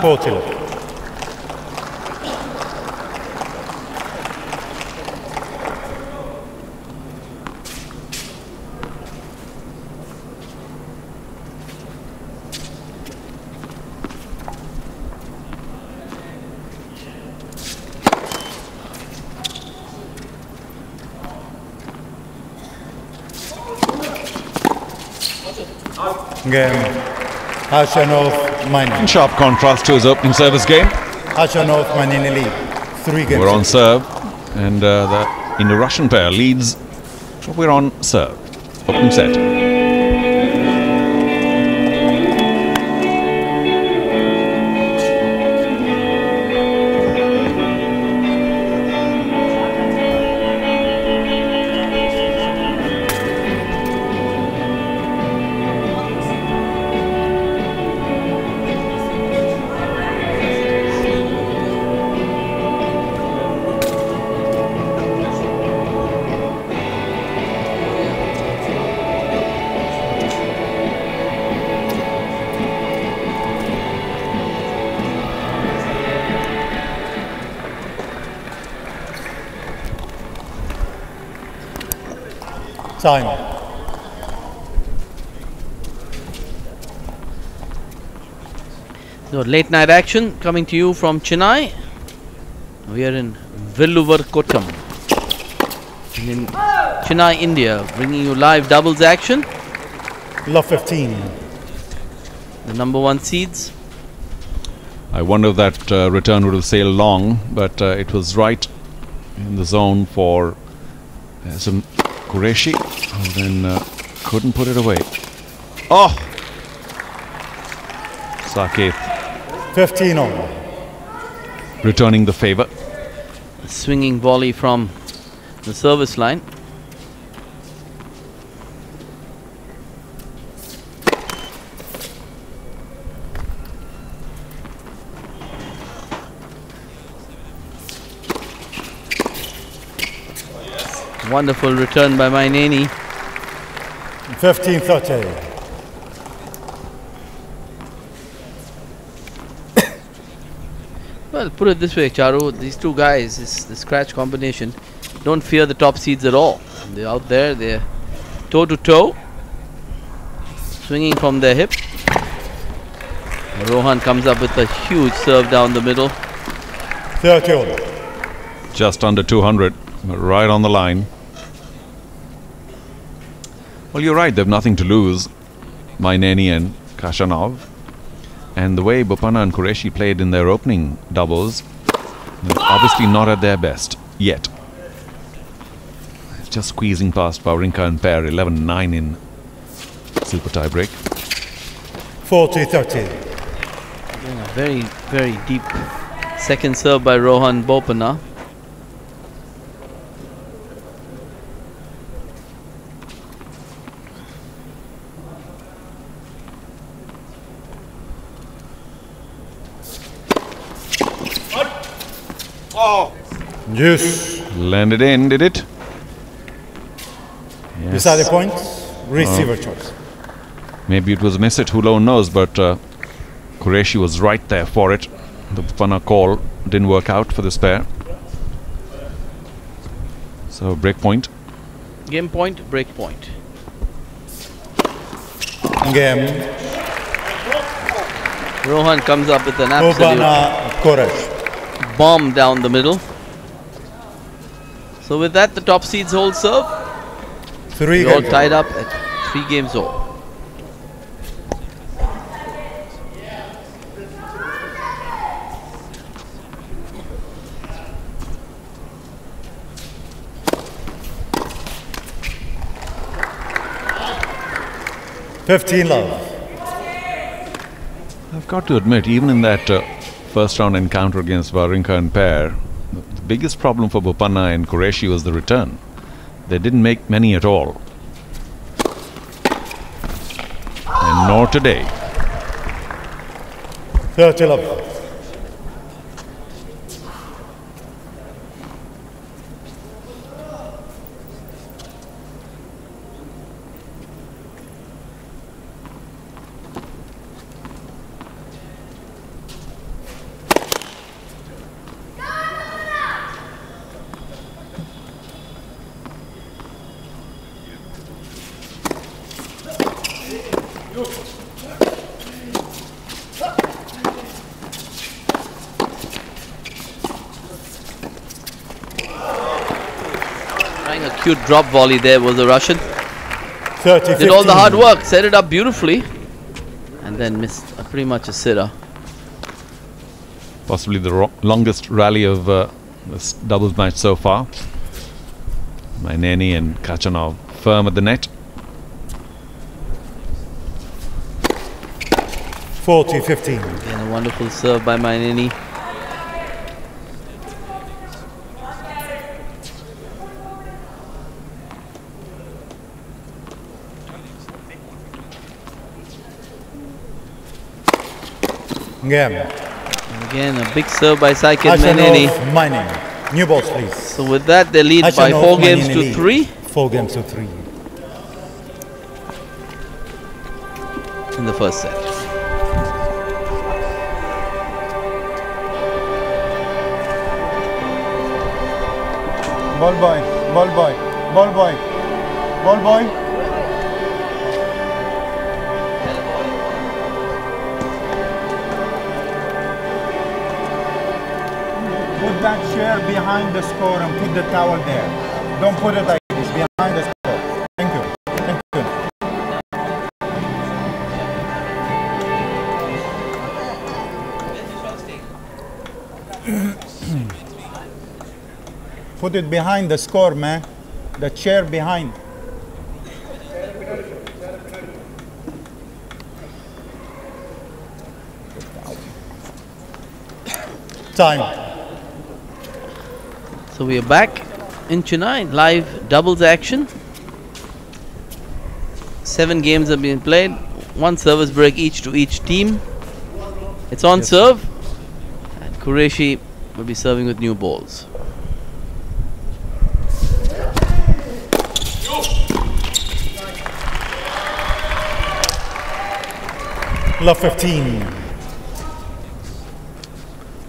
40 love. Game. KHACHANOV, MYNENI. In sharp contrast to his opening service game. KHACHANOV, MYNENI lead. 3 games. We're on serve, and the Indo-Russian pair leads. We're on serve. Opening set. Time. So late night action coming to you from Chennai. We are in Villuvar-Kottam in Chennai, India, bringing you live doubles action. Love 15. The number 1 seeds. I wonder if that return would have sailed long, but it was right in the zone for some Qureshi, who then couldn't put it away. Oh! Saketh 15 on. returning the favor. A swinging volley from the service line. Wonderful return by MYNENI. 15-30. Well, put it this way, Charu, these two guys, the scratch combination, don't fear the top seeds at all. They're out there, they're toe to toe, swinging from their hip. Rohan comes up with a huge serve down the middle. 30 over. Just under 200, right on the line. Well, you're right, they've nothing to lose, MYNENI and KHACHANOV. And the way BOPANNA and Qureshi played in their opening doubles, they're obviously not at their best yet. Just squeezing past Wawrinka and pair, 11-9 in super tie break. 40-30. A very, very deep second serve by Rohan BOPANNA. Yes. Landed in, did it? Yes. These are the points. Receiver choice. Maybe it was a miss it, who alone knows, but Qureshi was right there for it. The BOPANNA call didn't work out for this pair. So break point. Game point, break point. Game. Rohan comes up with an absolute BOPANNA, Qureshi. bomb down the middle. So with that, the top seeds hold serve. 3 We're all games. tied up at 3 games all. $15 love. I've got to admit, even in that first round encounter against Wawrinka and pair, the biggest problem for BOPANNA and Qureshi was the return. They didn't make many at all. And nor today. 30 love. Trying a cute drop volley there was the Russian. 30, Did all the hard work, set it up beautifully, and then missed pretty much a sitter. Possibly the longest rally of this doubles match so far. MYNENI and KHACHANOV firm at the net. 40-15. Again, a wonderful serve by MYNENI. Game. Again, a big serve by Saketh MYNENI. MYNENI. New balls, please. So with that, they lead by 4 games to 3. 4 games to 3. In the first set. Ball boy, ball boy, ball boy, ball boy. Put that chair behind the score and put the towel there. Don't put it like this, behind the score. Thank you. Thank you. Put it behind the score, man. The chair behind. Time. So we are back in Chennai, live doubles action. 7 games have been played, 1 service break each to each team. It's on serve, and Qureshi will be serving with new balls. Love 15.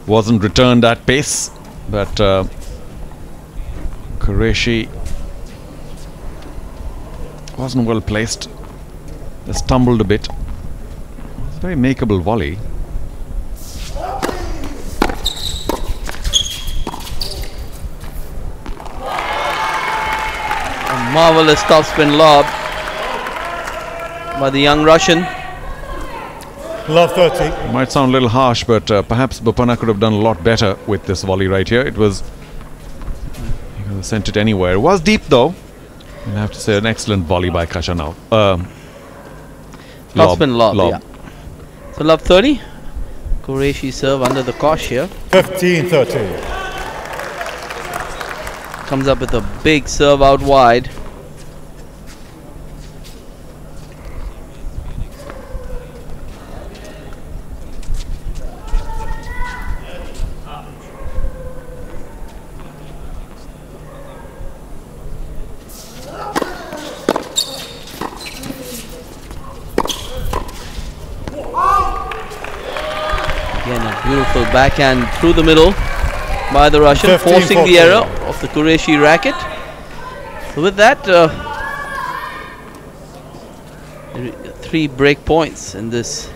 Wasn't returned at pace, but Qureshi wasn't well placed. Just stumbled a bit. It was a very makeable volley. A marvelous topspin lob by the young Russian. Love 30. Might sound a little harsh, but perhaps BOPANNA could have done a lot better with this volley right here. It was, he could have sent it anywhere. It was deep though. I have to say, an excellent volley by KHACHANOV. Topspin lob, yeah. So love 30. Qureshi serve under the cosh here. 15-30. Comes up with a big serve out wide. Beautiful backhand through the middle by the Russian, forcing the error of the Qureshi racket. So with that, 3 break points in this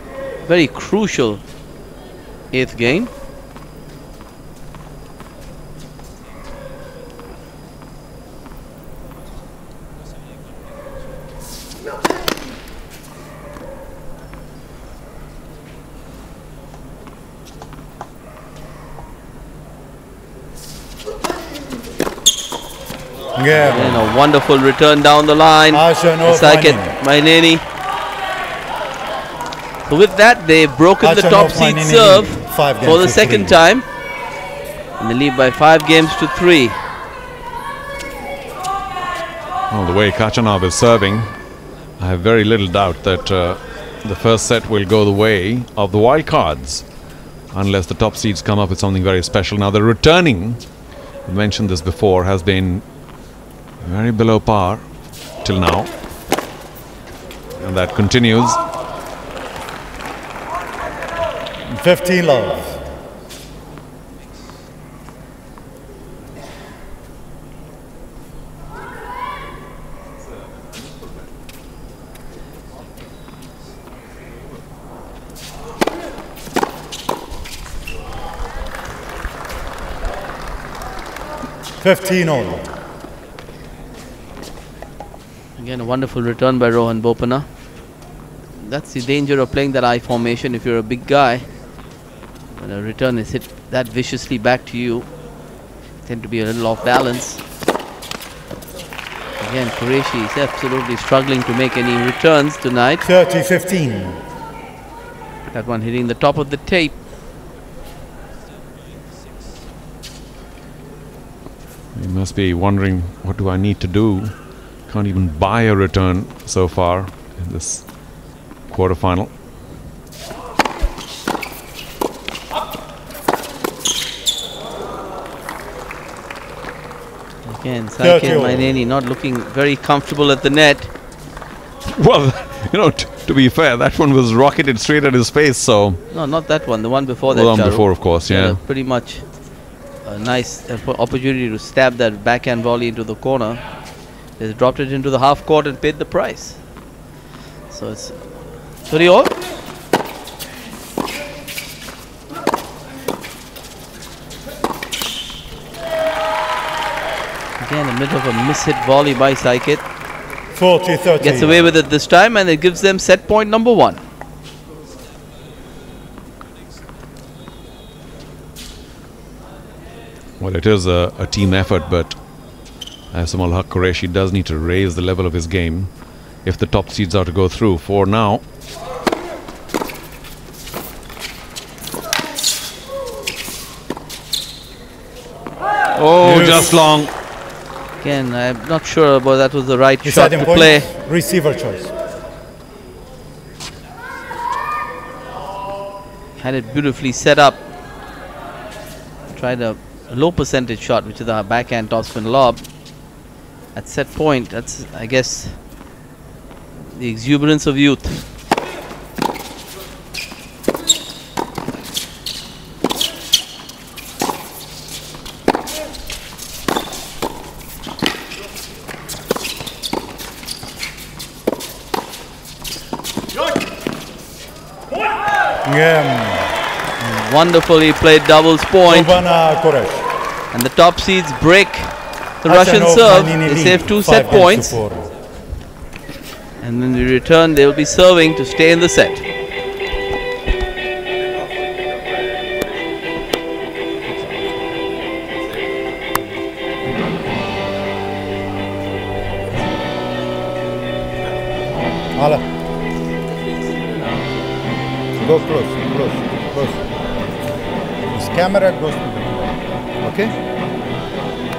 very crucial 8th game. Yeah. And a wonderful return down the line. Saketh MYNENI. So with that, they've broken the top seed serve for the second time. And they lead by 5 games to 3. Well, the way KHACHANOV is serving, I have very little doubt that the first set will go the way of the wild cards, unless the top seeds come up with something very special. Now, the returning, we mentioned this before, has been very below par till now, and that continues. 15 love. 15 all. Again, a wonderful return by Rohan BOPANNA. That's the danger of playing that I formation if you're a big guy. When a return is hit that viciously back to you, you tend to be a little off balance. Again, Qureshi is absolutely struggling to make any returns tonight. 30-15. That one hitting the top of the tape. You must be wondering, what do I need to do? Can't even buy a return so far in this quarterfinal. Again, Saketh MYNENI not looking very comfortable at the net. Well, you know, to be fair, that one was rocketed straight at his face, so... No, not that one. The one before that. The one before, of course, yeah. Pretty much a nice opportunity to stab that backhand volley into the corner. They dropped it into the half court and paid the price. So it's 30 all. Again, a bit of a mishit volley by Saketh. 40-30. Gets away with it this time, and it gives them set point number 1. Well, it is a team effort, but Aisam-Ul-Haq Qureshi does need to raise the level of his game if the top seeds are to go through. For now, oh, just long. Again, I'm not sure whether that was the right shot to play. Receiver choice. Had it beautifully set up. Tried a low percentage shot, which is a backhand topspin lob. At set point, that's, I guess, the exuberance of youth. Wonderfully played doubles point. And the top seeds break the Russian serve. They save 2 set points. And when we return, they will be serving to stay in the set. Go close, close, close. This camera goes to the okay?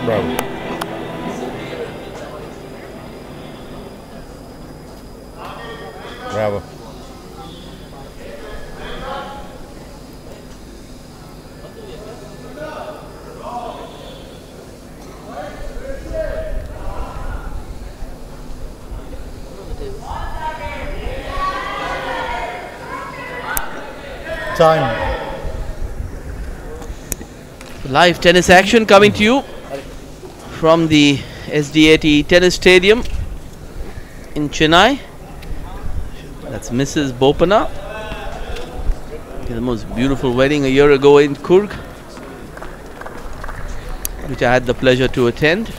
Bravo. Bravo. Time. Live tennis action coming to you from the SDAT Tennis Stadium in Chennai. That's Mrs. BOPANNA. The most beautiful wedding a year ago in Coorg, which I had the pleasure to attend.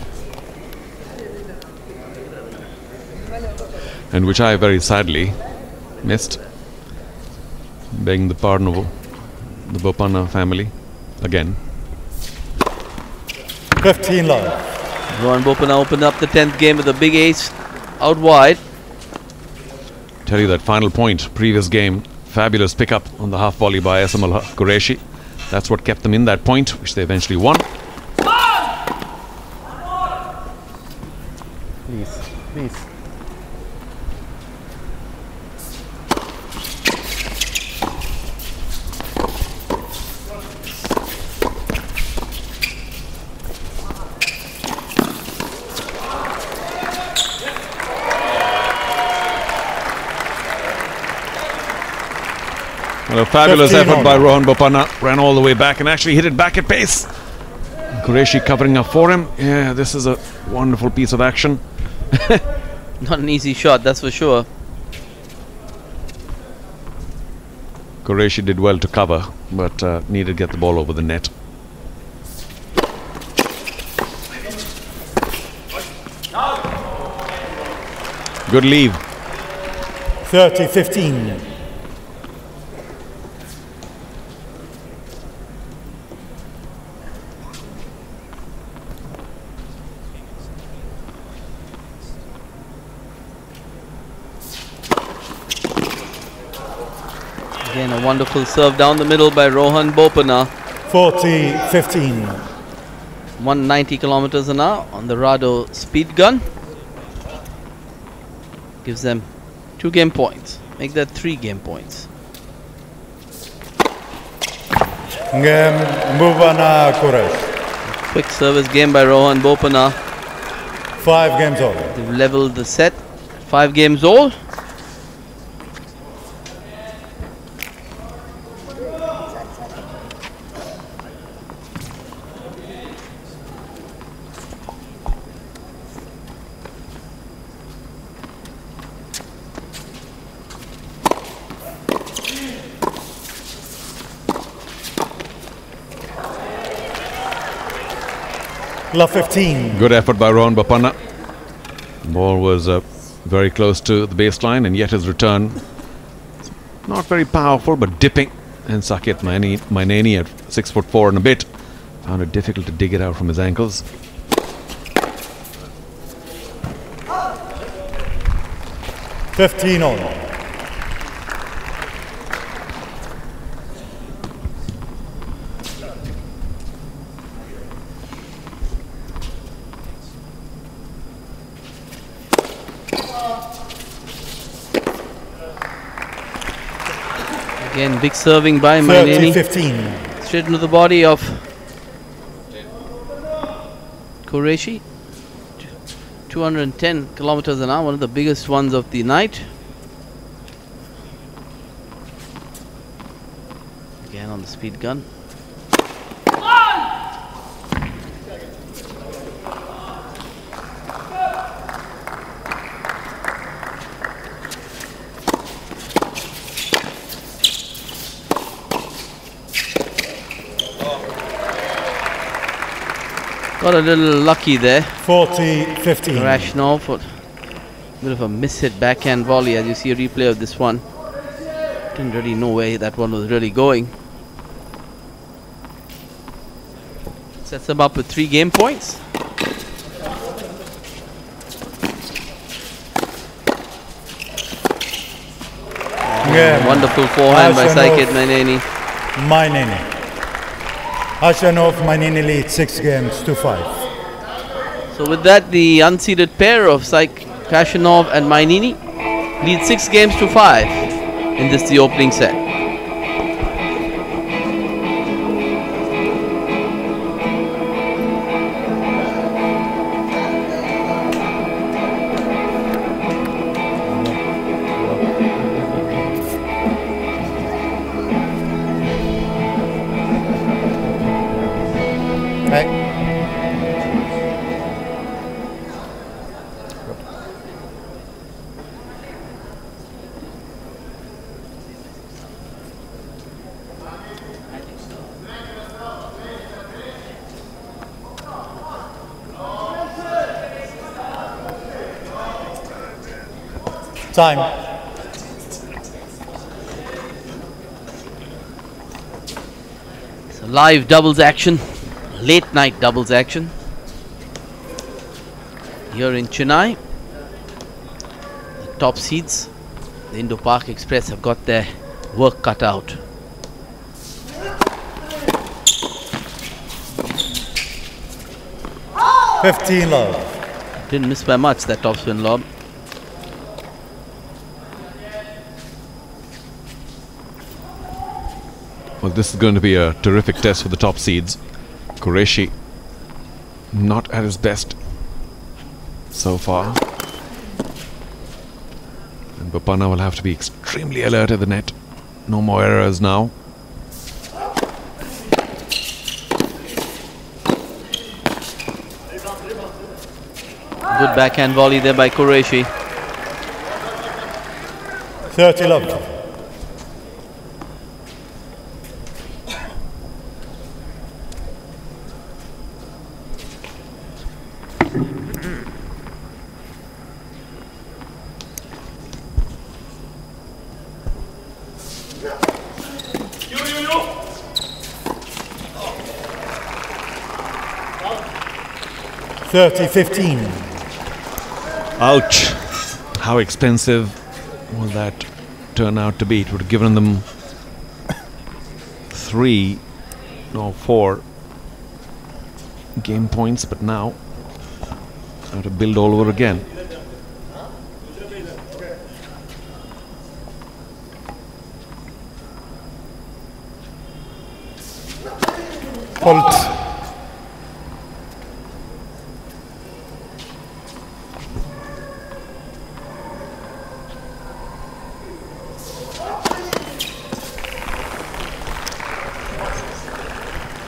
And which I very sadly missed. Begging the pardon of the BOPANNA family again. 15 love. Rohan BOPANNA opened up the 10th game with a big ace out wide. Tell you that final point, previous game, fabulous pickup on the half volley by Aisam-Ul-Haq Qureshi. That's what kept them in that point, which they eventually won. Please, please. A fabulous effort by Rohan BOPANNA. Ran all the way back and actually hit it back at pace. Qureshi covering up for him. Yeah, this is a wonderful piece of action. Not an easy shot, that's for sure. Qureshi did well to cover, but needed to get the ball over the net. Good leave. 30-15. Again, a wonderful serve down the middle by Rohan BOPANNA. 40-15. 190 kilometers an hour on the Rado speed gun. Gives them 2 game points. Make that 3 game points. Game BOPANNA Qureshi. Quick service game by Rohan BOPANNA. 5 games all. They've leveled the set. 5 games all. Love 15. Good effort by Rohan BOPANNA. Ball was very close to the baseline, and yet his return not very powerful, but dipping. And Saketh MYNENI at 6'4" and a bit found it difficult to dig it out from his ankles. $15 all. Again, big serving by MYNENI. 30-15. Straight into the body of Qureshi. 210 kilometers an hour, one of the biggest ones of the night. Again on the speed gun. Got a little lucky there. 40-15. KHACHANOV for a bit of a miss-hit backhand volley. As you see a replay of this one, didn't really know where that one was really going. Sets them up with 3 game points. Yeah. Wonderful forehand by Saketh MYNENI. Khachanov MYNENI lead 6 games to 5. So with that, the unseeded pair of KHACHANOV and MYNENI lead 6 games to 5 in this the opening set. Time. So live doubles action, late night doubles action here in Chennai. The top seeds, the Indo-Pak Express, have got their work cut out. $15 love. Didn't miss by much, that topspin lob. Well, this is going to be a terrific test for the top seeds. Qureshi not at his best so far. And BOPANNA will have to be extremely alert at the net. No more errors now. Good backhand volley there by Qureshi. 30 love. 30-15. Ouch. How expensive will that turn out to be? It would have given them 4 game points, but now have to build all over again. Fault.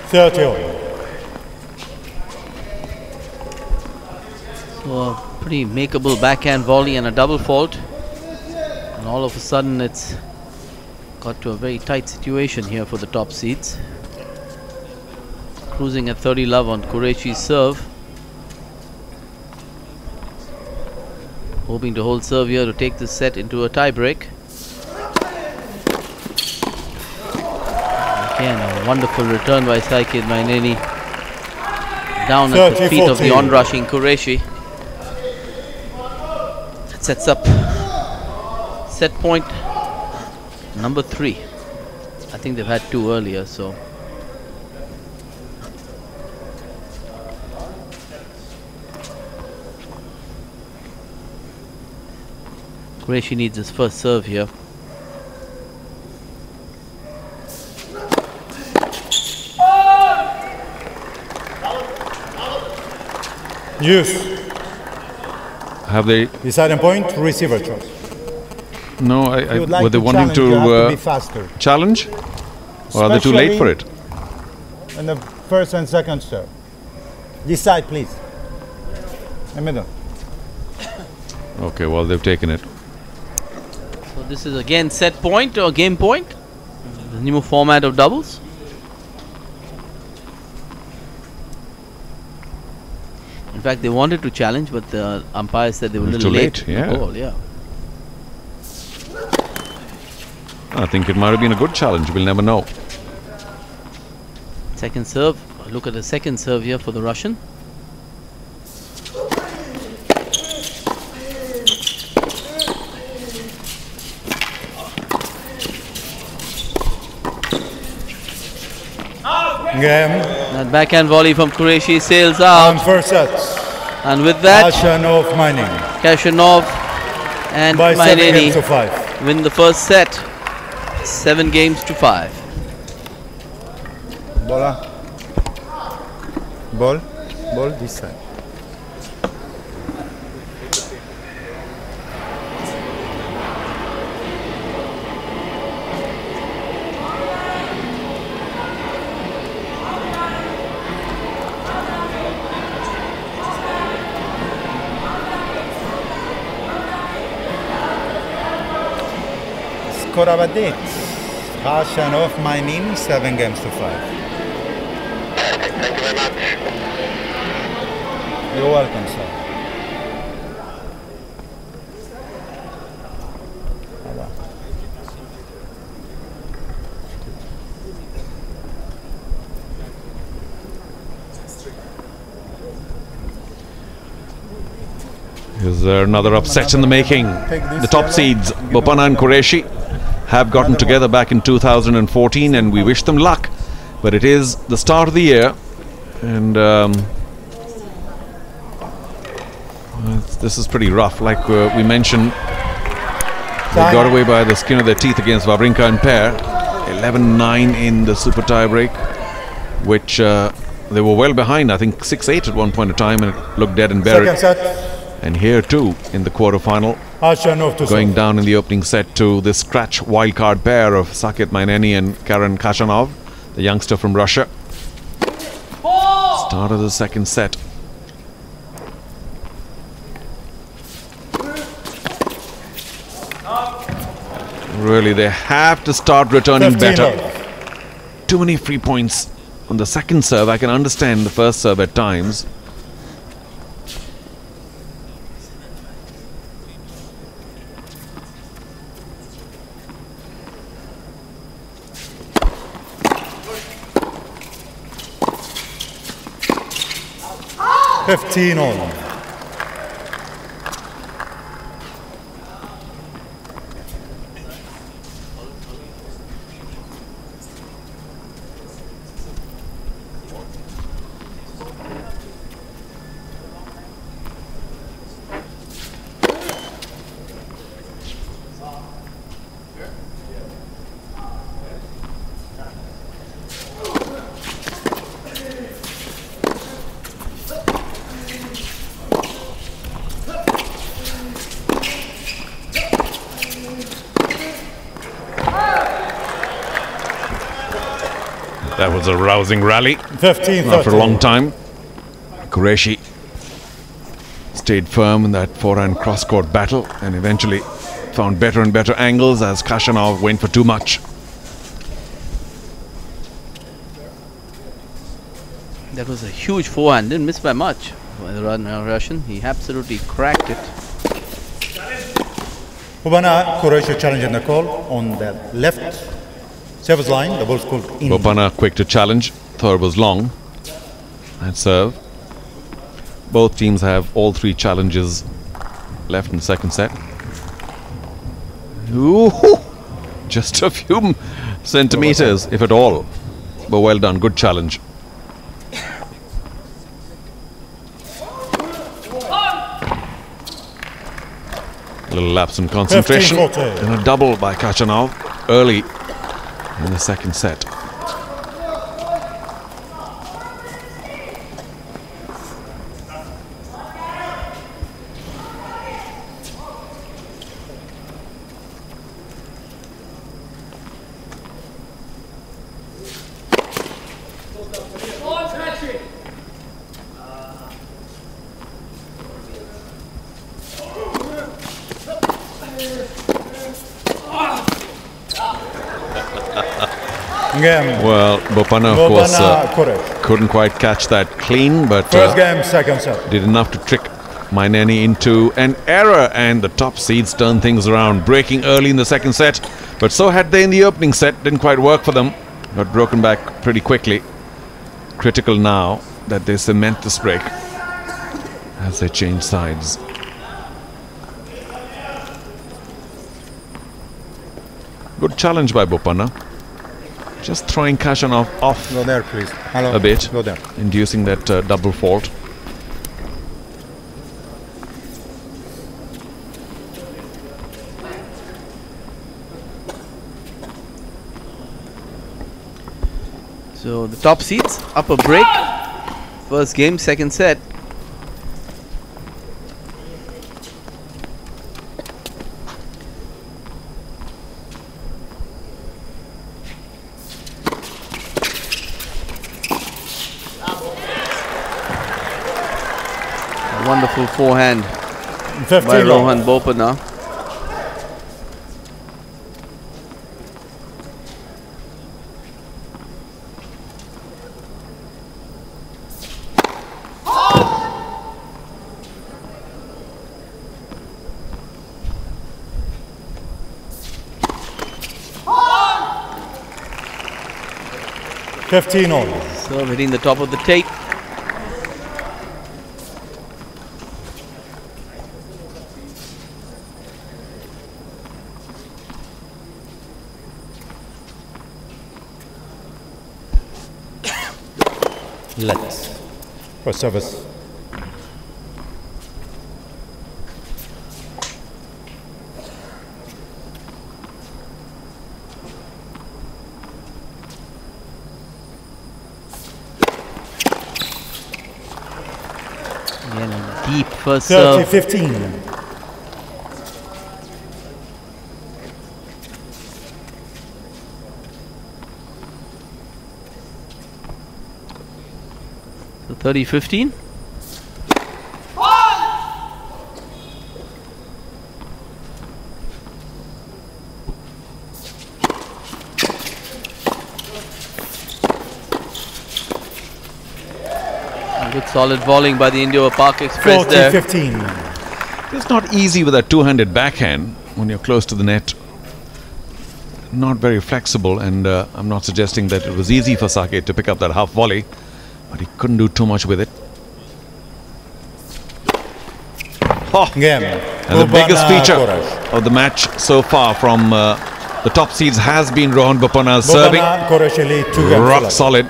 So a pretty makeable backhand volley and a double fault, and all of a sudden it's got to a very tight situation here for the top seeds. Cruising at 30 love on Qureshi's serve, hoping to hold serve here to take this set into a tie break. Again, a wonderful return by Saketh MYNENI, down at the feet of the on-rushing Qureshi. That sets up set point number 3. I think they've had 2 earlier, so Qureshi needs his first serve here. Use. Have they Deciding point, receiver choice. No, Like were they wanting challenge, you have to be faster. challenge? Or are they too late for it? In the first and second serve. Decide, please. In the middle. Okay, well, they've taken it. So this is again set point or game point. The new format of doubles. In fact, they wanted to challenge, but the umpire said they were a little too late. late, yeah. Goal, yeah. I think it might have been a good challenge. We'll never know. Second serve. Look at the second serve here for the Russian. Game. That backhand volley from Qureshi sails out. And first sets. And with that, KHACHANOV MYNENI. KHACHANOV and By 7 MYNENI games to 5. win the first set. 7 games to 5. Bola. Ball. Ball this side. Score of a date. KHACHANOV MYNENI 7 games to 5. Thank you very much. You're welcome, sir. Is there another upset in the making? The top seeds, BOPANNA and Qureshi, have gotten together back in 2014, and we wish them luck. But it is the start of the year, and this is pretty rough. Like we mentioned, they got away by the skin of their teeth against Wawrinka and pair. 11-9 in the super tie break, which they were well behind. I think 6-8 at one point in time, and it looked dead and buried. Second set. And here too, in the quarterfinal, KHACHANOV to going serve. down in the opening set to this scratch wildcard pair of Saketh MYNENI and KHACHANOV, the youngster from Russia. Start of the second set. Really, they have to start returning 15 better. love. Too many free points on the second serve. I can understand the first serve at times. 15 all. That was a rousing rally. 15, after a long time. Qureshi stayed firm in that forehand cross-court battle and eventually found better and better angles as KHACHANOV went for too much. That was a huge forehand, didn't miss by much by the Russian. He absolutely cracked it. BOPANNA, Qureshi challenging the call on the left service line. The ball scored in. BOPANNA quick to challenge. Third was long. And serve. Both teams have all three challenges left in the second set. Ooh, just a few centimeters, if at all. But well done, good challenge. A little lapse in concentration. And a double by KHACHANOV early in the second set. Well, BOPANNA of course couldn't quite catch that clean, but first game, second set. Did enough to trick MYNENI into an error, and the top seeds turned things around, breaking early in the second set. But so had they in the opening set. Didn't quite work for them. Got broken back pretty quickly. Critical now that they cement this break as they change sides. Good challenge by BOPANNA. Just throwing KHACHANOV off Go there, please. Hello. a bit, Go there. inducing that double fault. So the top seeds up a break. First game, second set. Wonderful forehand by Rohan BOPANNA. So hitting the top of the tape. Let's for service. Again, a deep first serve. 30-15. So 30-15. Good solid bowling by the Indo-Pak Express there. 40-15. It's not easy with that two-handed backhand when you're close to the net. Not very flexible, and I'm not suggesting that it was easy for Saketh to pick up that half volley, but he couldn't do too much with it. Oh. Game. And the biggest feature of the match so far from the top seeds has been Rohan Bopanna's serving. QURESHI lead 2 games. Rock solid.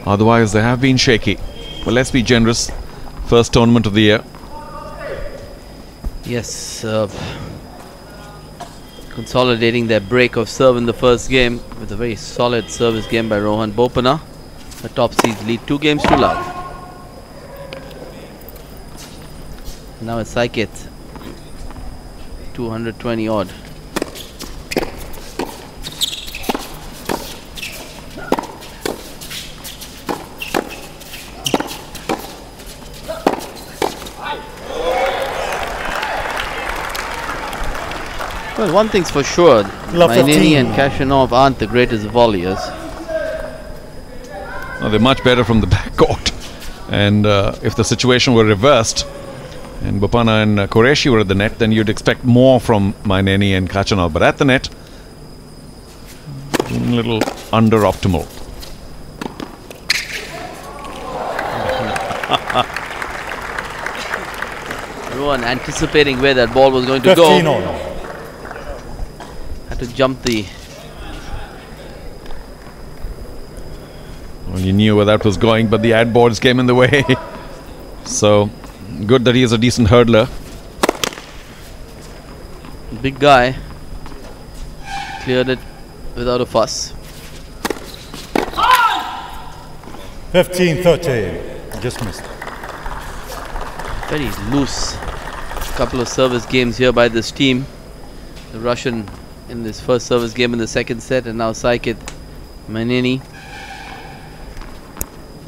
Otherwise, they have been shaky. But let's be generous. First tournament of the year. Yes. Consolidating their break of serve in the first game with a very solid service game by Rohan Bopanna. The top seeds lead 2 games to love. Now it's Saketh. 220 odd. Well, one thing's for sure, MYNENI and KHACHANOV aren't the greatest volleyers. No, they're much better from the backcourt. And if the situation were reversed and Bopanna and QURESHI were at the net, then you'd expect more from MYNENI and KHACHANOV. But at the net, a little under-optimal. Rohan anticipating where that ball was going to go. Had to jump the... Well, you knew where that was going, but the ad boards came in the way. So, good that he is a decent hurdler. Big guy. Cleared it without a fuss. 15-13. Just missed. Very loose couple of service games here by this team. The Russian in this first service game in the second set, and now Saketh, MYNENI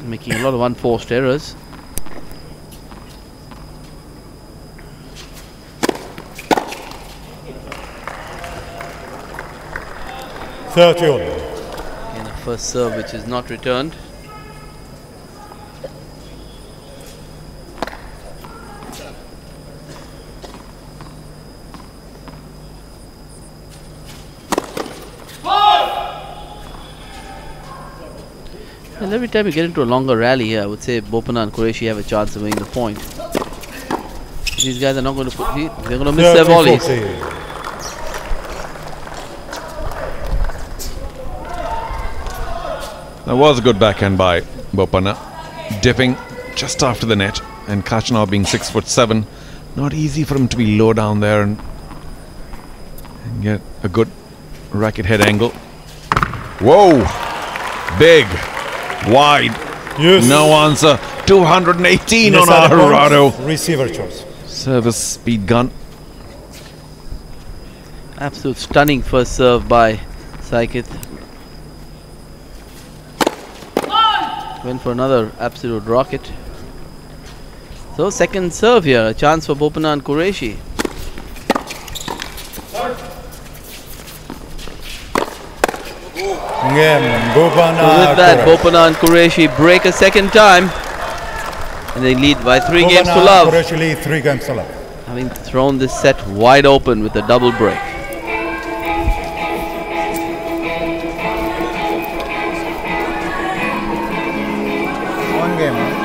making a lot of unforced errors. In the first serve which is not returned. And every time you get into a longer rally here, I would say Bopanna and QURESHI have a chance of winning the point. These guys are not going to put, they're going to miss their volleys. That was a good backhand by Bopanna, dipping just after the net, and KHACHANOV being 6'7", not easy for him to be low down there and get a good racket head angle. Whoa, big, wide, no answer. 218 on Alvarado. Receiver choice. Service speed gun. Absolute stunning first serve by Saketh. Went for another absolute rocket. So second serve here, a chance for Bopanna and QURESHI. With that, Bopanna and QURESHI break a second time, and they lead by 3 games to love. QURESHI lead 3 games to love. Having thrown this set wide open with a double break. One game.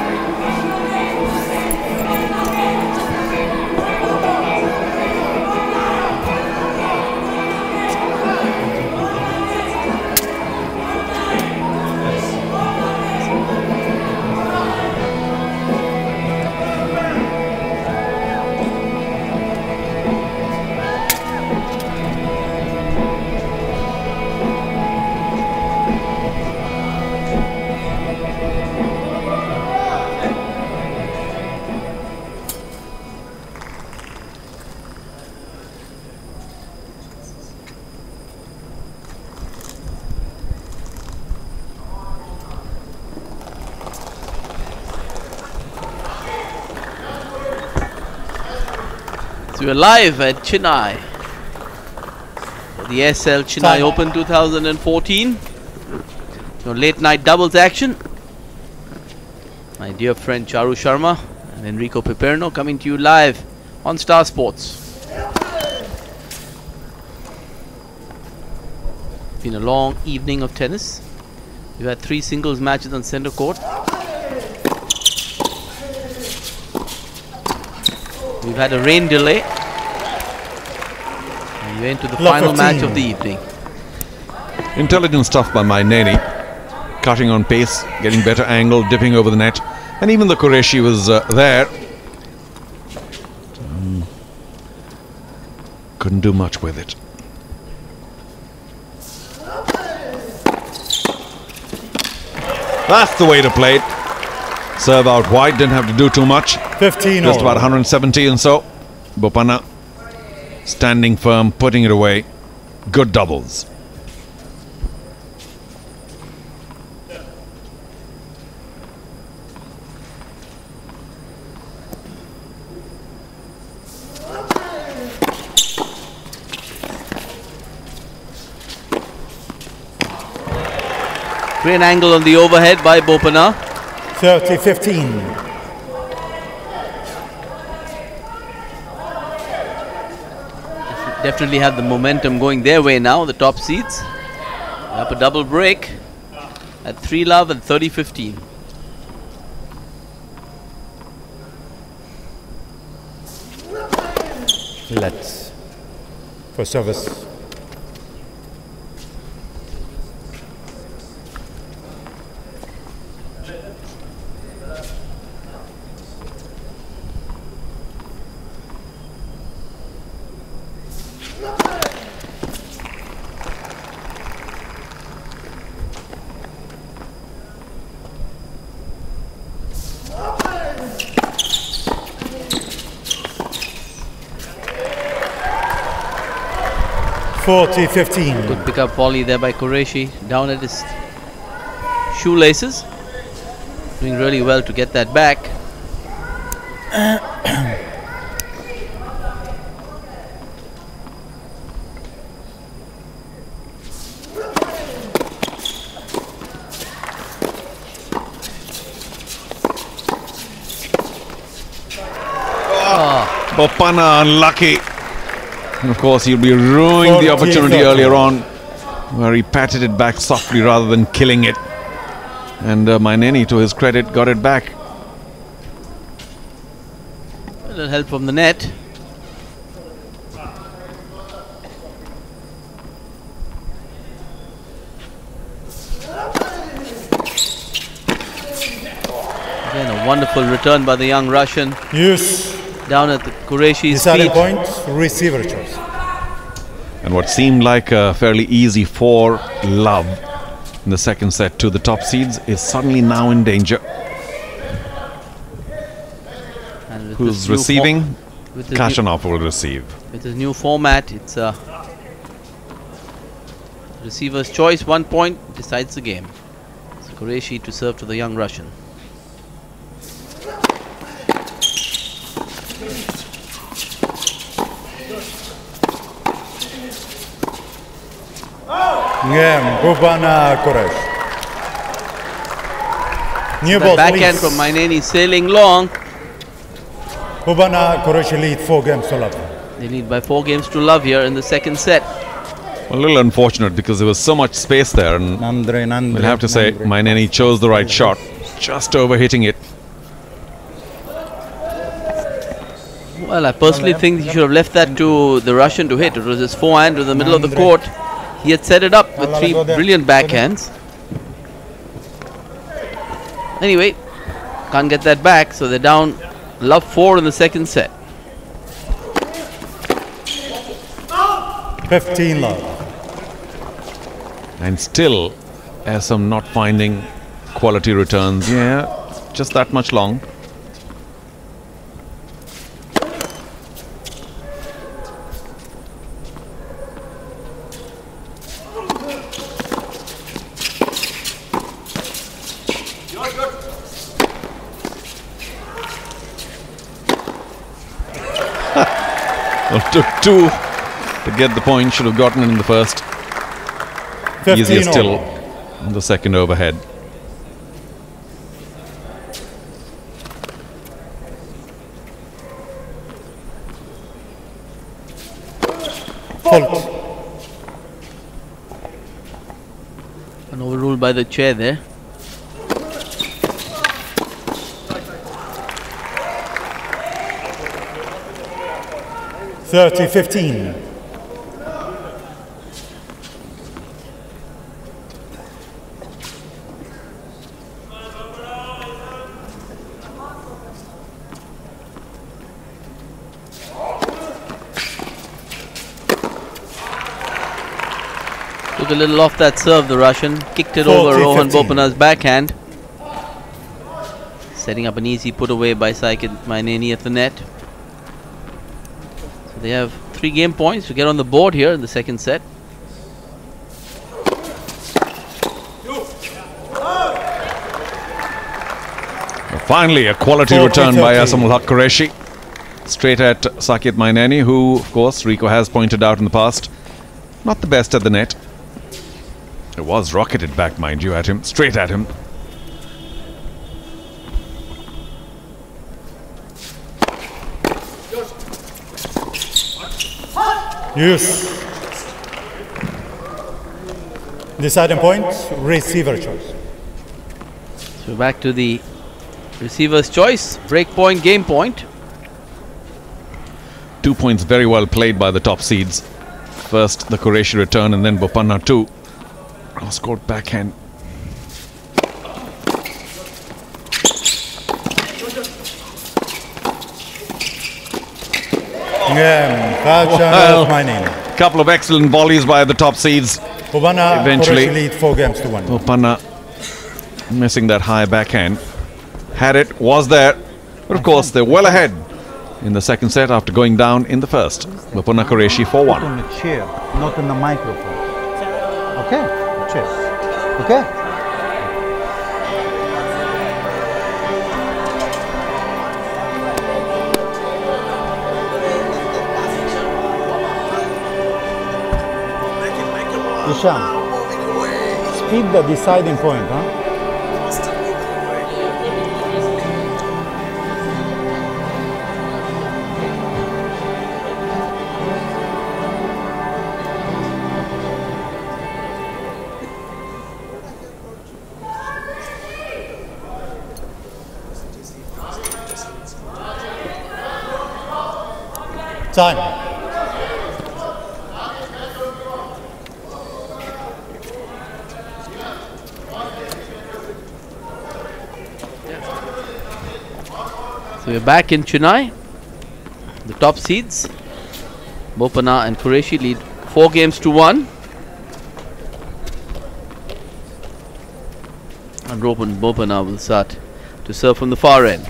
So we're live at Chennai for the Aircel Chennai Open 2014. Your late night doubles action. My dear friend Charu Sharma and Enrico Piperno coming to you live on Star Sports. It's been a long evening of tennis. We've had 3 singles matches on center court. We've had a rain delay. And we're into the final match of the evening. Intelligent stuff by MYNENI. Cutting on pace, getting better angle, dipping over the net. And even the Qureshi was there. Couldn't do much with it. That's the way to play it. Serve out wide, didn't have to do too much. 15 Just about 170 and so. BOPANNA standing firm, putting it away. Good doubles. Great angle on the overhead by BOPANNA. 30-15. Definitely have the momentum going their way now, the top seeds. Up a double break at 3-love and 30-15. Let's for service. Good pick up volley there by Qureshi, down at his shoelaces. Doing really well to get that back. BOPANNA unlucky. And of course, he'll be ruining the opportunity earlier on, where he patted it back softly rather than killing it. And MYNENI, to his credit, got it back. A little help from the net. Again, a wonderful return by the young Russian. Yes. Down at the Qureshi's Deciding feet. point, receiver choice. And what seemed like a fairly easy 4-love in the second set to the top seeds is suddenly now in danger. And who's receiving? KHACHANOV will receive. With his new format, it's a receiver's choice. 1 point decides the game. It's Qureshi to serve to the young Russian. Yeah, BOPANNA Qureshi. New ball, backhand from MYNENI sailing long. BOPANNA Qureshi lead 4 games to love. They lead by 4 games to love here in the second set. A little unfortunate because there was so much space there, and we'll have to say MYNENI chose the right shot, just overhitting it. Well, I personally think he should have left that to the Russian to hit. It was his forehand in the middle of the court. He had set it up with 3 brilliant backhands. Anyway, can't get that back, so they're down love 4 in the second set. 15-love. And still, Aisam not finding quality returns. Yeah, just that much long. Well, took 2 to get the point. Should have gotten it in the first. Easier still in the second overhead. Fault. An overruled by the chair there. 30-15. Took a little off that serve, the Russian. Kicked it over Rohan BOPANNA's backhand. Setting up an easy put away by Saketh MYNENI at the net. So they have 3 game points to get on the board here in the second set. Finally, a quality return by Aisam-Ul-Haq Qureshi. Straight at Saketh MYNENI, who, of course, Rico has pointed out in the past, not the best at the net. It was rocketed back, mind you, at him, straight at him. Yes. Deciding point, receiver choice. So back to the receiver's choice. Break point, game point. 2 points very well played by the top seeds. First the Qureshi return and then BOPANNA too. Cross-court backhand. KHACHANOV, MYNENI. Couple of excellent volleys by the top seeds. BOPANNA eventually lead 4-1. BOPANNA missing that high backhand. Had it, was there. But of course they're well ahead in the second set after going down in the first. BOPANNA Qureshi 4-1. On the chair, not on the microphone. Okay? Cheers. Okay? Isham, speed the deciding point, huh? Time. So we're back in Chennai. The top seeds, BOPANNA and Qureshi, lead 4-1. And Rohan BOPANNA will start to serve from the far end.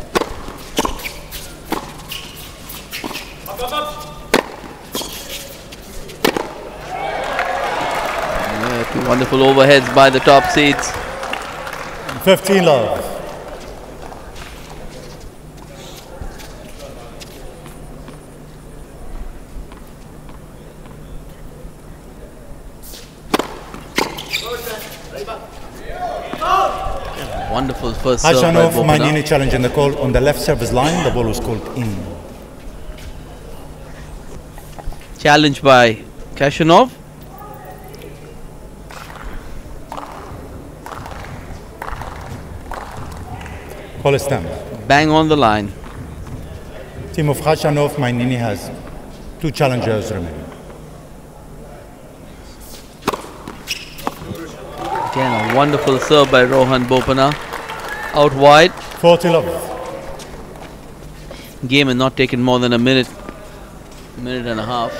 Two wonderful overheads by the top seeds. 15 love. Wonderful first serve by KHACHANOV, BOPANNA. MYNENI challenge in the call on the left service line. The ball was called in. Challenge by KHACHANOV. Call stand. Bang on the line. Team of KHACHANOV, MYNENI has 2 challengers remaining. Again, a wonderful serve by Rohan BOPANNA. Out wide. 40 love. Game had not taken more than a minute and a half.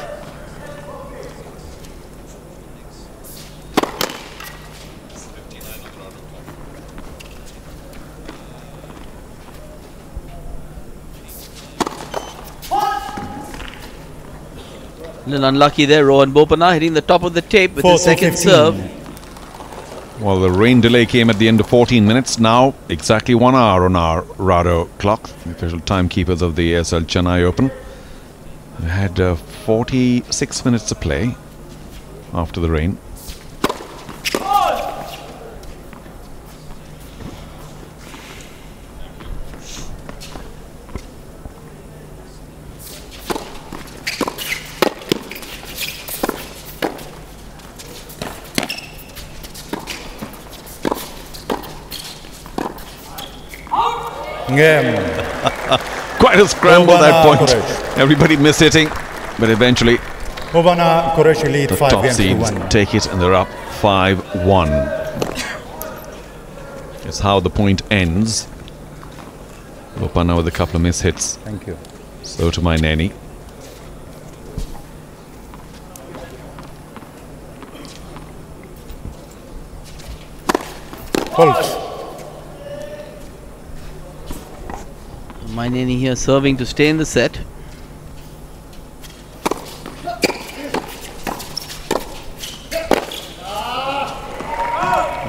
A little unlucky there, Rohan BOPANNA hitting the top of the tape with his second serve. Well, the rain delay came at the end of 14 minutes. Now, exactly 1 hour on our Rado clock, the official timekeepers of the Aircel Chennai Open. We had 46 minutes to play after the rain. Yeah. Quite a scramble that point. Qureshi. Everybody miss-hitting. but eventually BOPANNA, Qureshi lead the 5 top games to seeds 1. take it and they're up 5-1. That's how the point ends. BOPANNA with a couple of miss hits. Thank you. So to MYNENI. Pulse. MYNENI here serving to stay in the set.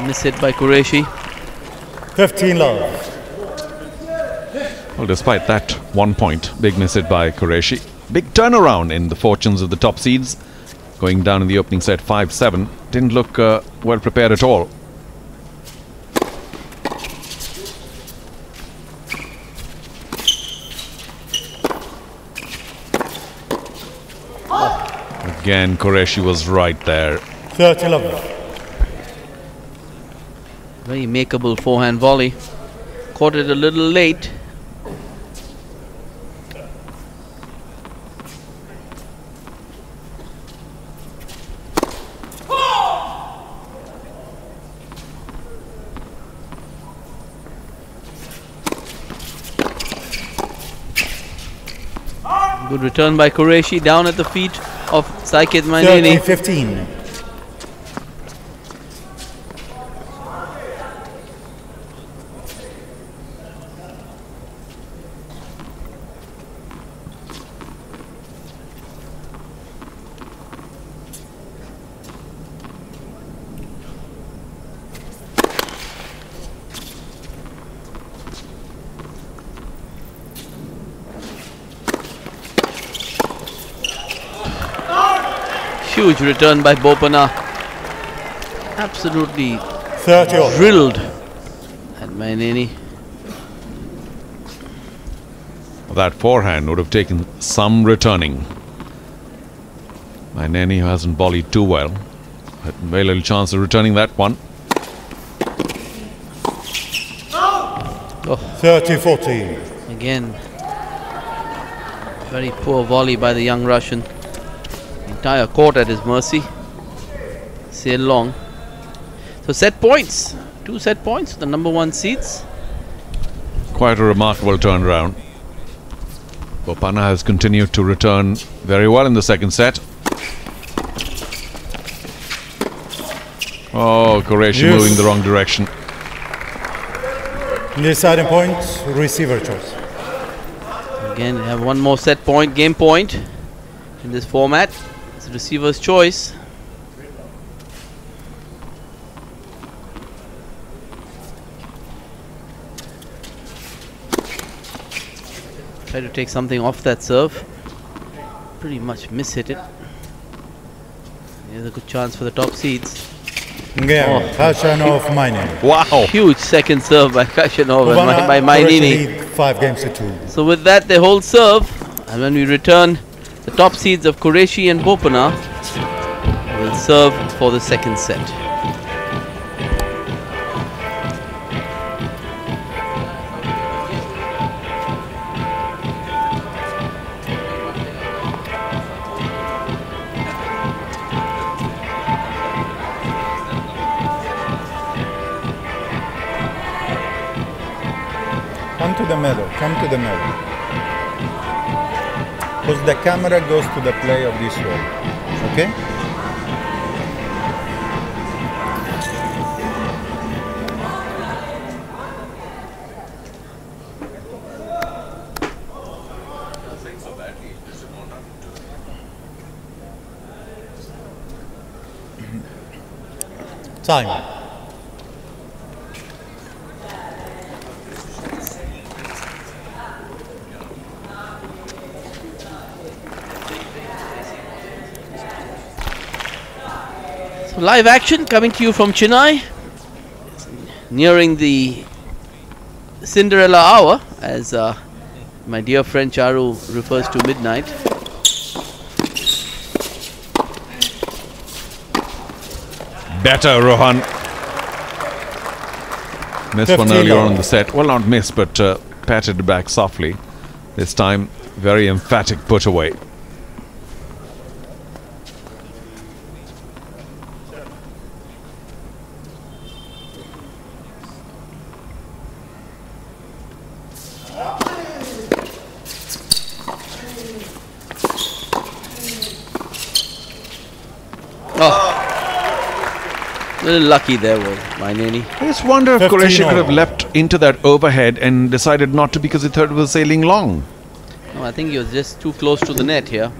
Miss hit by Qureshi. 15 love. Well, despite that 1 point, big miss hit by Qureshi. Big turnaround in the fortunes of the top seeds. Going down in the opening set 5-7. Didn't look well prepared at all. Again, Qureshi was right there. 30 love. Very makeable forehand volley. Caught it a little late. Good return by Qureshi, down at the feet of Saketh MYNENI. 30-15. Huge return by BOPANNA. Absolutely 30 off. drilled at MYNENI. That forehand would have taken some returning. MYNENI hasn't volleyed too well. Had very little chance of returning that one. 30-40. Again, very poor volley by the young Russian. Entire court at his mercy. Sail long. So set points. 2 set points. The number 1 seeds. Quite a remarkable turnaround. BOPANNA has continued to return very well in the second set. Oh, Qureshi moving the wrong direction. Deciding points, receiver choice. Again, we have one more set point, game point in this format. It's receiver's choice. Try to take something off that serve. Pretty much miss-hit it. There's a good chance for the top seeds. Game, KHACHANOV, MYNENI. Wow! Huge second serve by KHACHANOV and by Qureshi MYNENI. lead 5 games to 2. So with that, they hold serve. And when we return, the top seeds of Qureshi and BOPANNA will serve for the second set. Come to the middle, come to the middle. Because the camera goes to the play of this wall. Okay? Time. Live action coming to you from Chennai. Nearing the Cinderella hour, as my dear friend Charu refers to midnight. Better, Rohan. Missed one earlier on in the set. Well, not missed, but patted back softly. This time, very emphatic put away. A little lucky there was MYNENI. I just wonder if Qureshi could have leapt into that overhead and decided not to because he thought it was sailing long. No, I think he was just too close to the net here.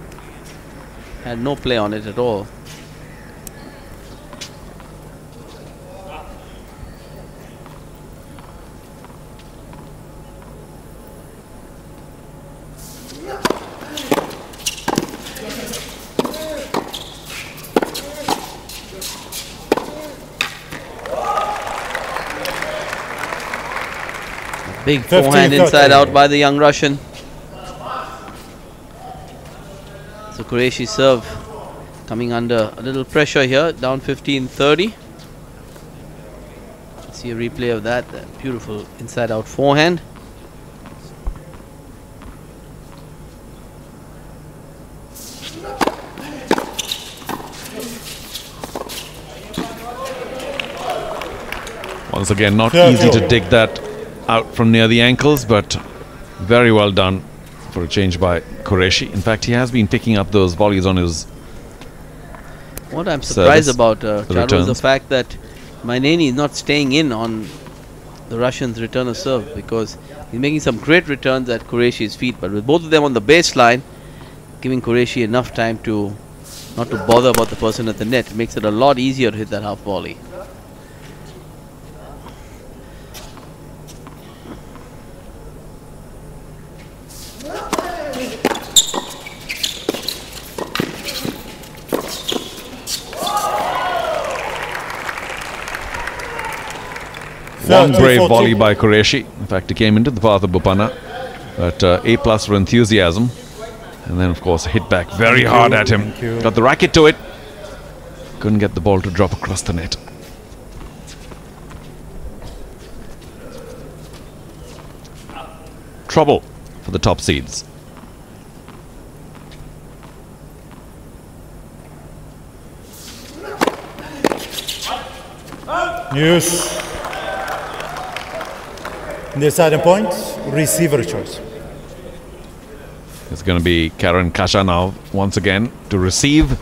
Had no play on it at all. Big forehand inside out by the young Russian. So Qureshi serve coming under a little pressure here, down 15-30. See a replay of that beautiful inside out forehand. Once again, not easy to dig that out from near the ankles, but very well done for a change by Qureshi. In fact, he has been picking up those volleys on his What I'm surprised about, Charu, is the fact that MYNENI is not staying in on the Russians' return of serve, because he's making some great returns at Qureshi's feet, but with both of them on the baseline, giving Qureshi enough time to not to bother about the person at the net, makes it a lot easier to hit that half volley. One brave volley by Qureshi. In fact, he came into the path of BOPANNA, but A+ for enthusiasm. And then, of course, hit back very hard at him. Got the racket to it. Couldn't get the ball to drop across the net. Trouble for the top seeds. Yes. Deciding points, receiver choice. It's going to be KHACHANOV once again to receive.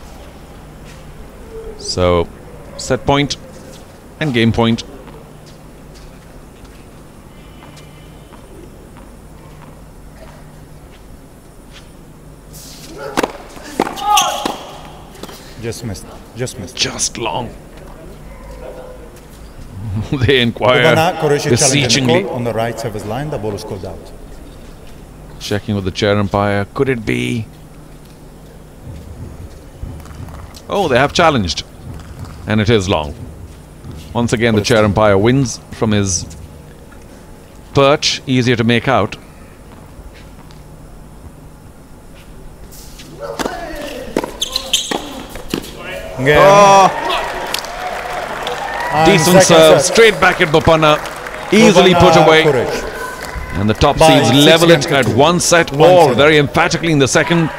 So, set point and game point. Just missed. Just missed. Just long. They inquire beseechingly. On the right service line, the ball is called out. Checking with the chair umpire. Could it be? Oh, they have challenged. And it is long. Once again, the chair umpire wins from his perch. Easier to make out. Again. Oh. Decent serve, straight back at BOPANNA, easily put away. And the top seeds level it at one set all, very emphatically in the second.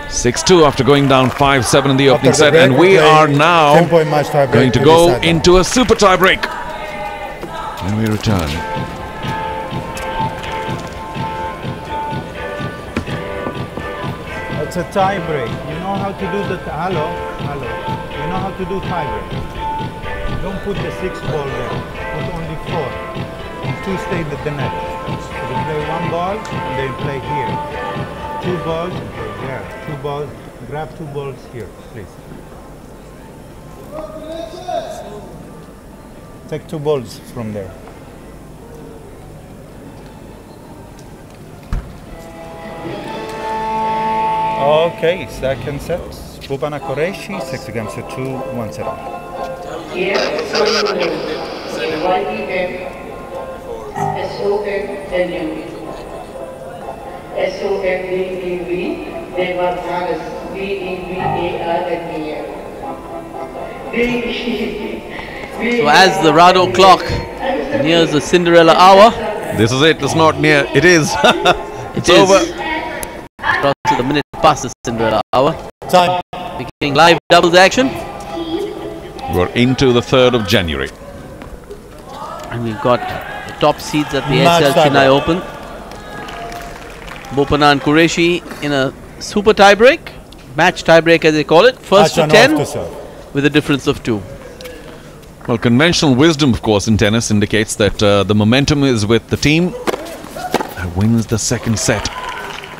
6-2 after going down 5-7 in the opening set. And we are now going to go into a super tie break. When we return. It's a tie break. You know how to do the... Hello? You know how to do tie break. Don't put the 6 ball there. Put only 4. And 2 stay at the net. So they play 1 ball and they play here. 2 balls and play there. 2 balls. Grab 2 balls here, please. Take 2 balls from there. Okay, second set. BOPANNA Qureshi, 6 against 2, 1 set up. Here, so you will in YPM, SOFNW, SOFNDV, they were Paris, So as the Rado clock nears the Cinderella hour, this is it. It's not near. It is. It's over. Across to the minute past the Cinderella hour. Time. Beginning live doubles action. We're into the 3rd of January. And we've got the top seeds at the Aircel Chennai Open. BOPANNA and Qureshi in a super tiebreak. Match tiebreak as they call it. First to 10 with a difference of 2. Well, conventional wisdom, of course, in tennis indicates that the momentum is with the team that wins the second set.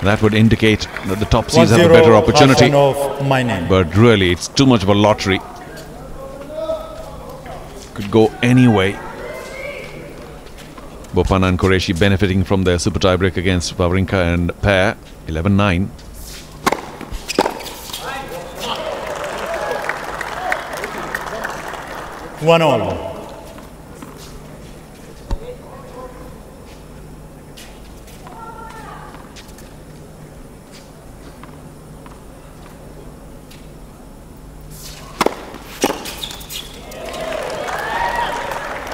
That would indicate that the top seeds have a better opportunity. KHACHANOV, but really, it's too much of a lottery. Could go any way. BOPANNA and Qureshi benefiting from their super tiebreak against Wawrinka and pair. 11-9. One all.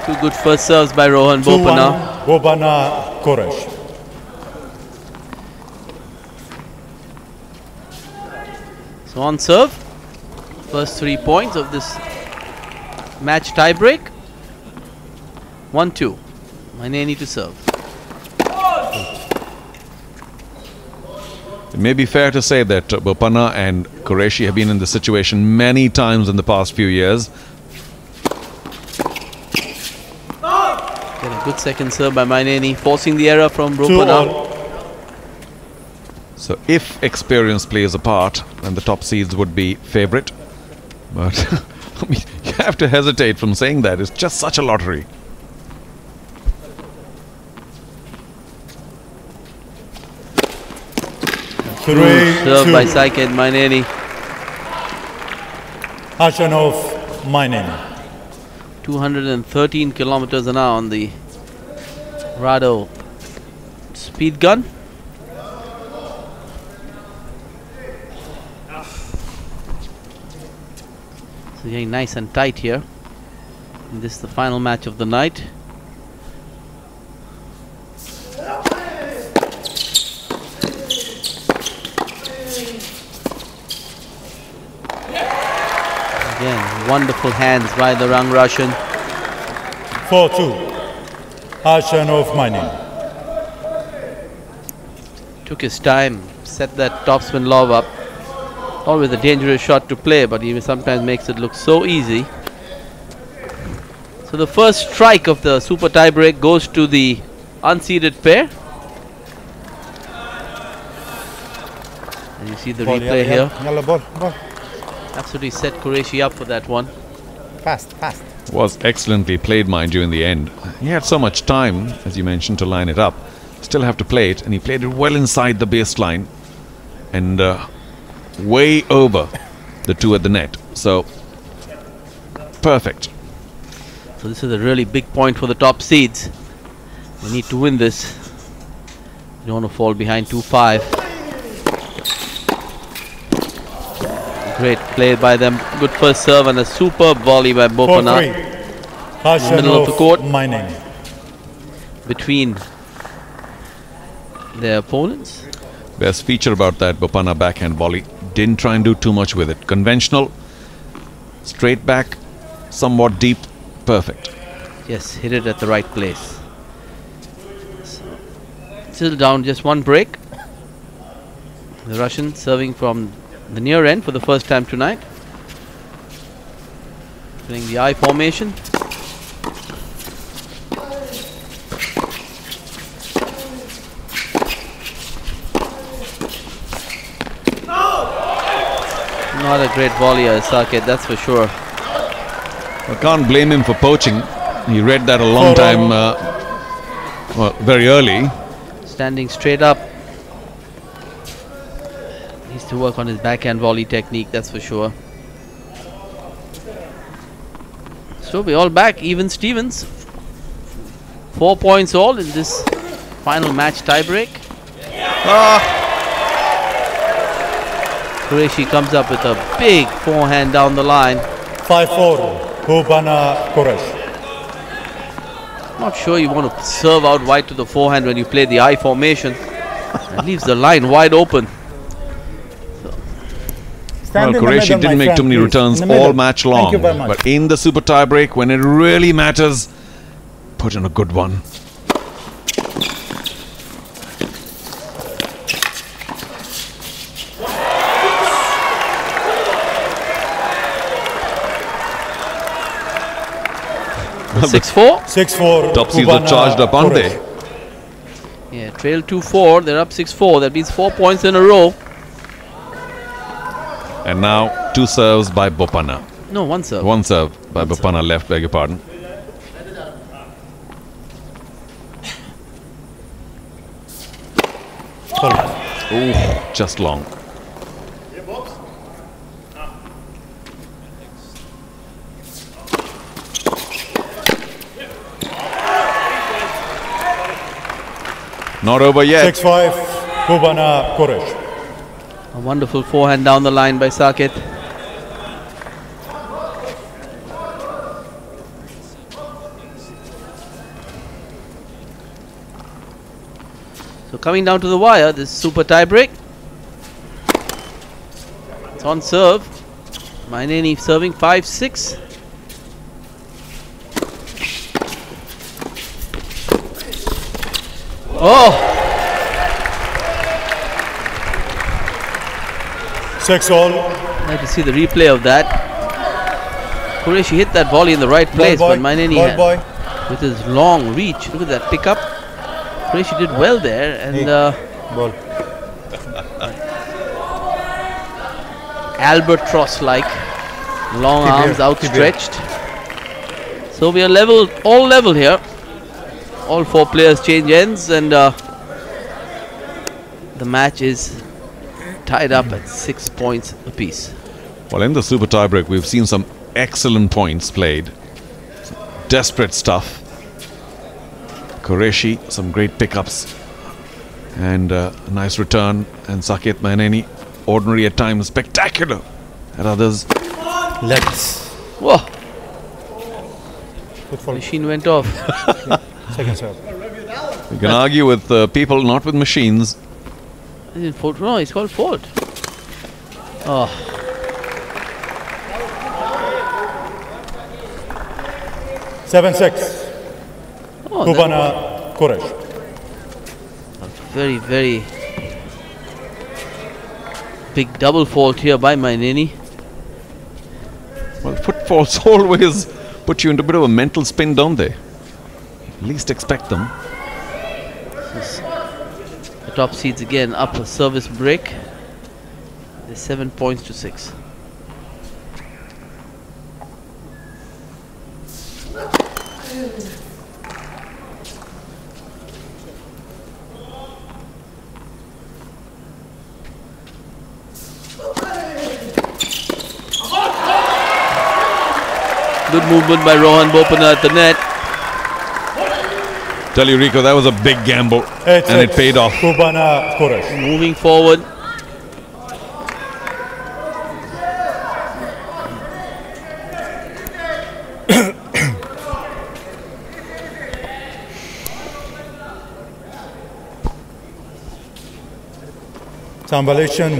Two good first serves by Rohan BOPANNA. BOPANNA, Qureshi. So on serve, first 3 points of this match tiebreak. 1-2. MYNENI to serve. It may be fair to say that BOPANNA and Qureshi have been in this situation many times in the past few years. Get a good second serve by MYNENI, forcing the error from BOPANNA. So if experience plays a part, then the top seeds would be favourite. But I mean, you have to hesitate from saying that. It's just such a lottery. Serve by Saketh, MYNENI. KHACHANOV, MYNENI. 213 kilometers an hour on the Rado speed gun. So getting nice and tight here. And this is the final match of the night. Again, wonderful hands by the young Russian. 4-2. KHACHANOV, MYNENI. Took his time, set that topspin lob up. Always a dangerous shot to play, but he sometimes makes it look so easy. So the first strike of the super tiebreak goes to the unseeded pair. And you see the replay here. Ball. Absolutely set Qureshi up for that one. Fast. Was excellently played, mind you, in the end. He had so much time, as you mentioned, to line it up. Still have to play it, and he played it well inside the baseline. And way over the two at the net. So, perfect. So this is a really big point for the top seeds. We need to win this. You don't want to fall behind 2-5. Great play by them. Good first serve and a superb volley by BOPANNA. Middle of the court. MYNENI. Between their opponents. Best feature about that BOPANNA backhand volley. Didn't try and do too much with it. Conventional, straight back, somewhat deep, perfect. Yes, hit it at the right place. So, still down just one break. The Russian serving from the near end for the first time tonight. Playing the I formation. Not a great volleyer, Saketh, that's for sure. I can't blame him for poaching. He read that a long time, well, very early. Standing straight up. Needs to work on his backhand volley technique, that's for sure. So we're all back, even Stevens. 4 points all in this final match tiebreak. Qureshi comes up with a big forehand down the line. 5-4. BOPANNA, Qureshi. Not sure you want to serve out wide to the forehand when you play the I formation. It leaves the line wide open. Well, Qureshi didn't make too many returns all match long. But in the super tiebreak, when it really matters, put in a good one. 6-4. 6-4. Top seeds are charged up, aren't they? Yeah, trail 2-4. They're up 6-4. That means 4 points in a row. And now 2 serves by BOPANNA. No, 1 serve. 1 serve by BOPANNA left, beg your pardon. Ooh, just long. Not over yet. 6-5. BOPANNA Qureshi. A wonderful forehand down the line by Saketh. So coming down to the wire, this super tie break. It's on serve. MYNENI serving 5-6. Oh! 6-all. I'd like to see the replay of that. Qureshi hit that volley in the right place, but MYNENI with his long reach. Look at that pickup. Qureshi did well there, and albatross-like, long arms outstretched. So we are level, all level here. All 4 players change ends, and the match is tied up at 6 points apiece. Well, in the super tiebreak, we've seen some excellent points played. Desperate stuff. Qureshi, some great pickups. And a nice return. And Saketh, MYNENI, ordinary at times, spectacular at others. Let's. Whoa! Machine went off. Second serve. You can argue with people, not with machines. Fault? No, it's called fault. Oh. $7-6. Oh, BOPANNA Qureshi. Very, very big double fault here by MYNENI. Well, footfalls always put you into a bit of a mental spin, don't they? Least expect them. The top seeds again up a service break. There's 7 points to 6. Good movement by Rohan BOPANNA at the net. Tell you, Rico, that was a big gamble, and it paid off. BOPANNA Qureshi. Moving forward.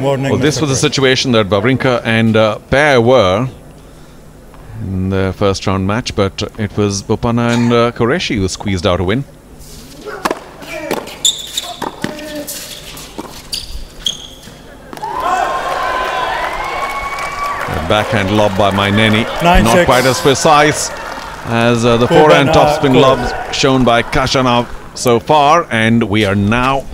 Warning. Well, this was a situation that Wawrinka and Pair were in the first round match, but it was BOPANNA and Qureshi who squeezed out a win. A backhand lob by MYNENI, not quite as precise as the forehand topspin lobs shown by KHACHANOV so far, and we are now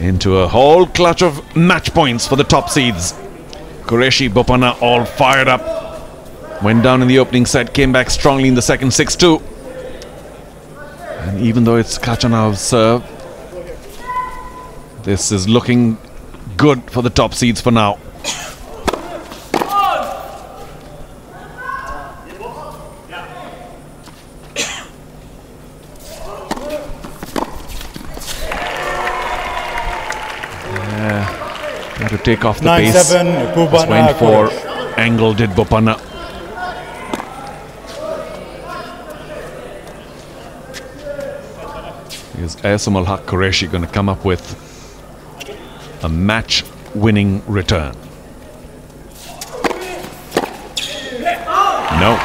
into a whole clutch of match points for the top seeds. Qureshi, BOPANNA all fired up. Went down in the opening set, came back strongly in the second, 6-2. And even though it's KHACHANOV's serve, this is looking good for the top seeds for now. To take off the pace. Just went for angle, did BOPANNA. Is Aisam-Ul-Haq Qureshi going to come up with a match-winning return? No.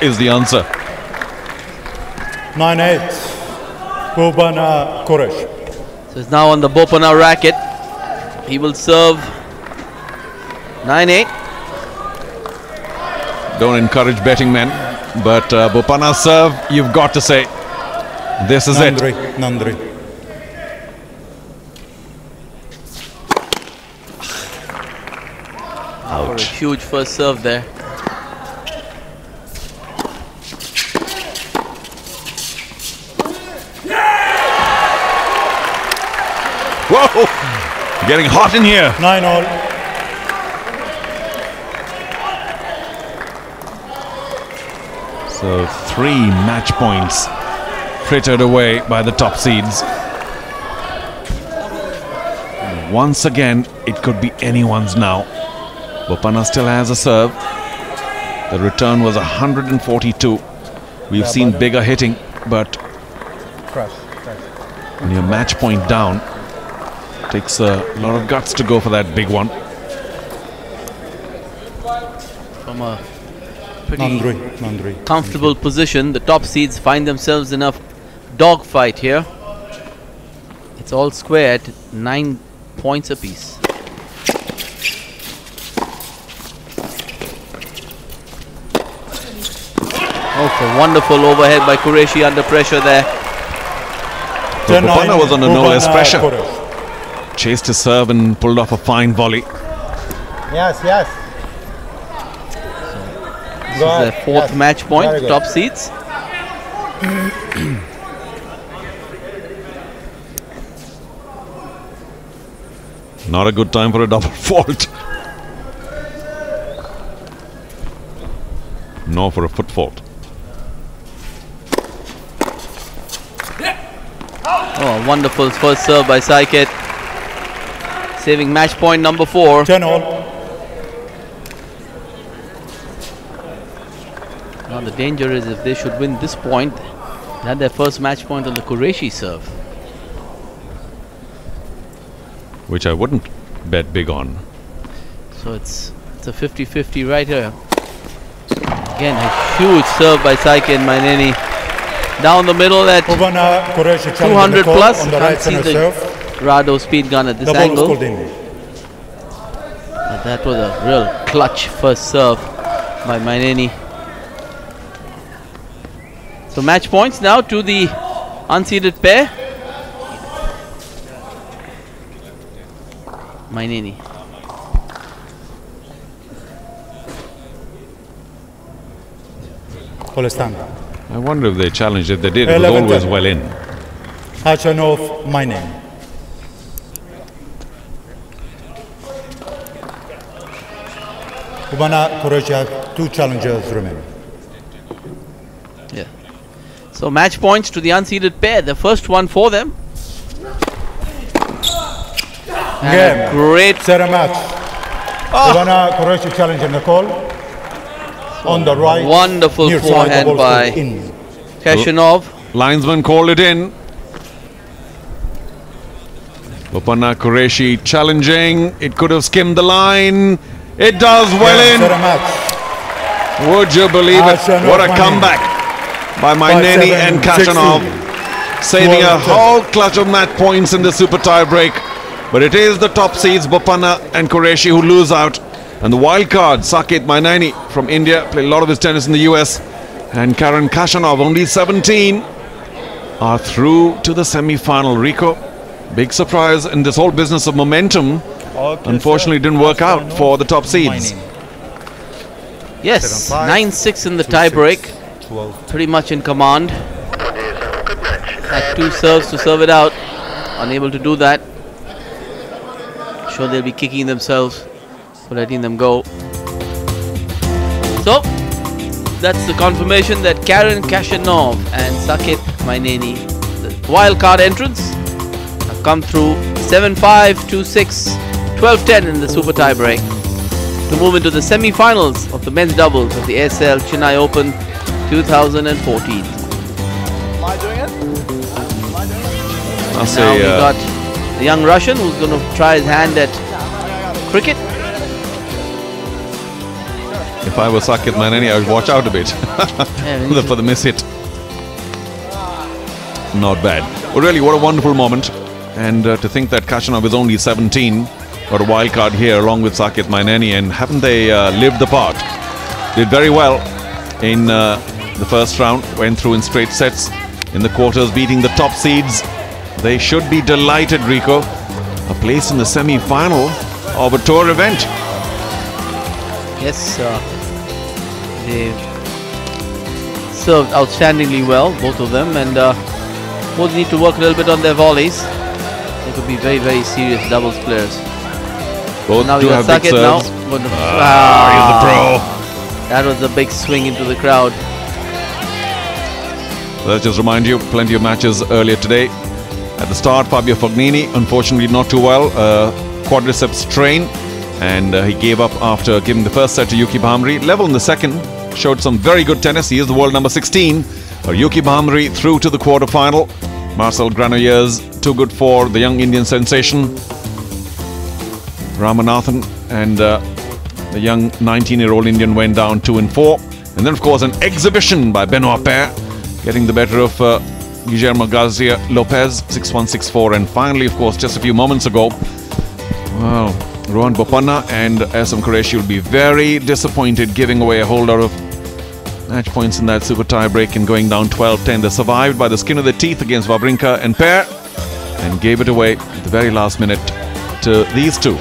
Is the answer. 9-8. BOPANNA Qureshi. So it's now on the BOPANNA racket. He will serve 9-8. Don't encourage betting, men. But Bopanna's serve, you've got to say, this is it. Nandri. Ouch. A huge first serve there. Whoa! Getting hot in here. 9-all. So 3 match points frittered away by the top seeds. Once again, it could be anyone's now. Bopanna still has a serve. The return was 142. We've seen bigger hitting, but when you're match point down, it takes a lot of guts to go for that big one. From a pretty comfortable position, the top seeds find themselves in a dogfight here. It's all square at 9 points apiece. Oh, wonderful overhead by Qureshi under pressure there. So Bopanna was under no less pressure. Chased his serve and pulled off a fine volley. Yes. This is their 4th match point, top seeds. Not a good time for a double fault. Nor for a foot fault. Oh, wonderful first serve by Saketh. Saving match point number 4. 10-all. Now the danger is if they should win this point, they had their first match point on the Qureshi serve. Which I wouldn't bet big on. So it's a 50-50 right here. Again, a huge serve by Saketh MYNENI. Down the middle at 200 plus. Can't see the Rado speed gun at this angle. But that was a real clutch first serve by MYNENI. So match points now to the unseeded pair. MYNENI. I wonder if they challenged. If they did, it was always well in. KHACHANOV, MYNENI. Bopanna, Qureshi have 2 challengers remaining. Yeah. So match points to the unseeded pair. The first one for them. And a great set a match. Bopanna, Qureshi challenging the call. On the right. Wonderful forehand by KHACHANOV. Linesman called it in. Bopanna, Qureshi challenging. It could have skimmed the line. It does well in. Would you believe it? What a comeback by MYNENI and KHACHANOV. Saving a whole clutch of match points in the super tie break. But it is the top seeds, Bopanna and Qureshi, who lose out. And the wild card, Saketh MYNENI from India, played a lot of his tennis in the US. And KHACHANOV, only 17, are through to the semi-final. Rico, big surprise in this whole business of momentum. Unfortunately, didn't work out for the top seeds. Yes, 9-6 in the tie break. Pretty much in command. Had 2 serves to serve it out. Unable to do that. Sure, they'll be kicking themselves for letting them go. So, that's the confirmation that KHACHANOV and Saketh MYNENI, the wild card entrants, have come through 7-5, 2-6, 12-10 in the super tie break to move into the semi-finals of the men's doubles of the Aircel Chennai Open 2014. Am I doing it? Now we got the young Russian who's going to try his hand at cricket. If I was Saketh MYNENI, I would watch out a bit for the miss hit. Not bad. But really, what a wonderful moment. And to think that KHACHANOV is only 17, got a wild card here along with Saketh MYNENI, and haven't they lived the part? Did very well in the first round, went through in straight sets. In the quarters, beating the top seeds. They should be delighted, Rico. A place in the semi-final of a tour event. Yes, they served outstandingly well, both of them, and both need to work a little bit on their volleys. They could be very, very serious doubles players. Both now we got Saketh now. He's the pro. That was a big swing into the crowd. Let's just remind you, plenty of matches earlier today. At the start, Fabio Fognini, unfortunately not too well, quadriceps strain, and he gave up after giving the first set to Yuki Bhamri. Level in the second, showed some very good tennis. He is the world number 16. Yuki Bhamri through to the quarterfinal. Marcel Granollers, too good for the young Indian sensation. Ramanathan and the young 19-year-old Indian went down 2-4. And then, of course, an exhibition by Benoit Paire, getting the better of Guillermo Garcia Lopez, 6-1, 6-4. And finally, of course, just a few moments ago, wow, Rohan BOPANNA and Aisam-Ul-Haq will be very disappointed, giving away a whole lot of match points in that super tie break and going down 12-10. They survived by the skin of their teeth against Wawrinka and Paire and gave it away at the very last minute to these two.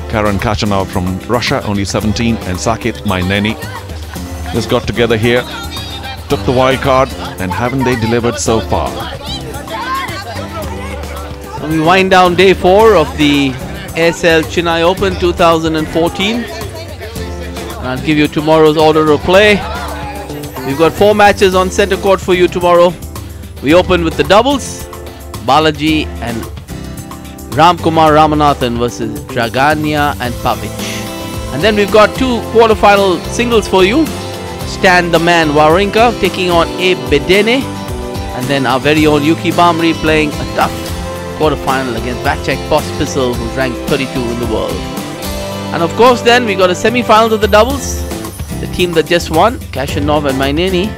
KHACHANOV from Russia, only 17, and Saketh MYNENI just got together here, took the wild card, and haven't they delivered so far? So we wind down day 4 of the Aircel Chennai Open 2014. I'll give you tomorrow's order of play. We've got 4 matches on center court for you tomorrow. We open with the doubles, Balaji and Ramkumar Ramanathan versus Dragania and Pavic. And then we've got 2 quarterfinal singles for you. Stan the Man Wawrinka taking on Abe Bedene, and then our very own Yuki Bhamri playing a tough quarterfinal against Vacek Pospisil, who's ranked 32 in the world. And of course then we got a semi-final of the doubles. The team that just won, KHACHANOV and MYNENI,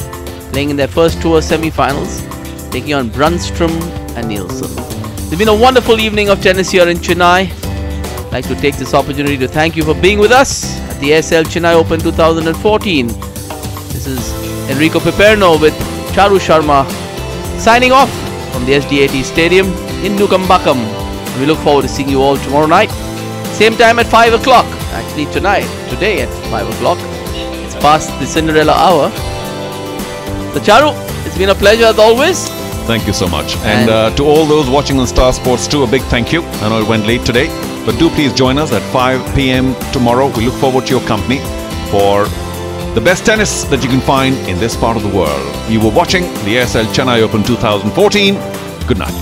playing in their first tour semi-finals, taking on Brunstrom and Nielsen. It's been a wonderful evening of tennis here in Chennai. I'd like to take this opportunity to thank you for being with us at the Aircel Chennai Open 2014. This is Enrico Piperno with Charu Sharma signing off from the SDAT Stadium in Nukambakkam. We look forward to seeing you all tomorrow night. Same time at 5 o'clock. Actually today at 5 o'clock. It's past the Cinderella hour. So Charu, it's been a pleasure as always. Thank you so much. And to all those watching on Star Sports 2, a big thank you. I know it went late today, but do please join us at 5 p.m. tomorrow. We look forward to your company for the best tennis that you can find in this part of the world. You were watching the Aircel Chennai Open 2014. Good night.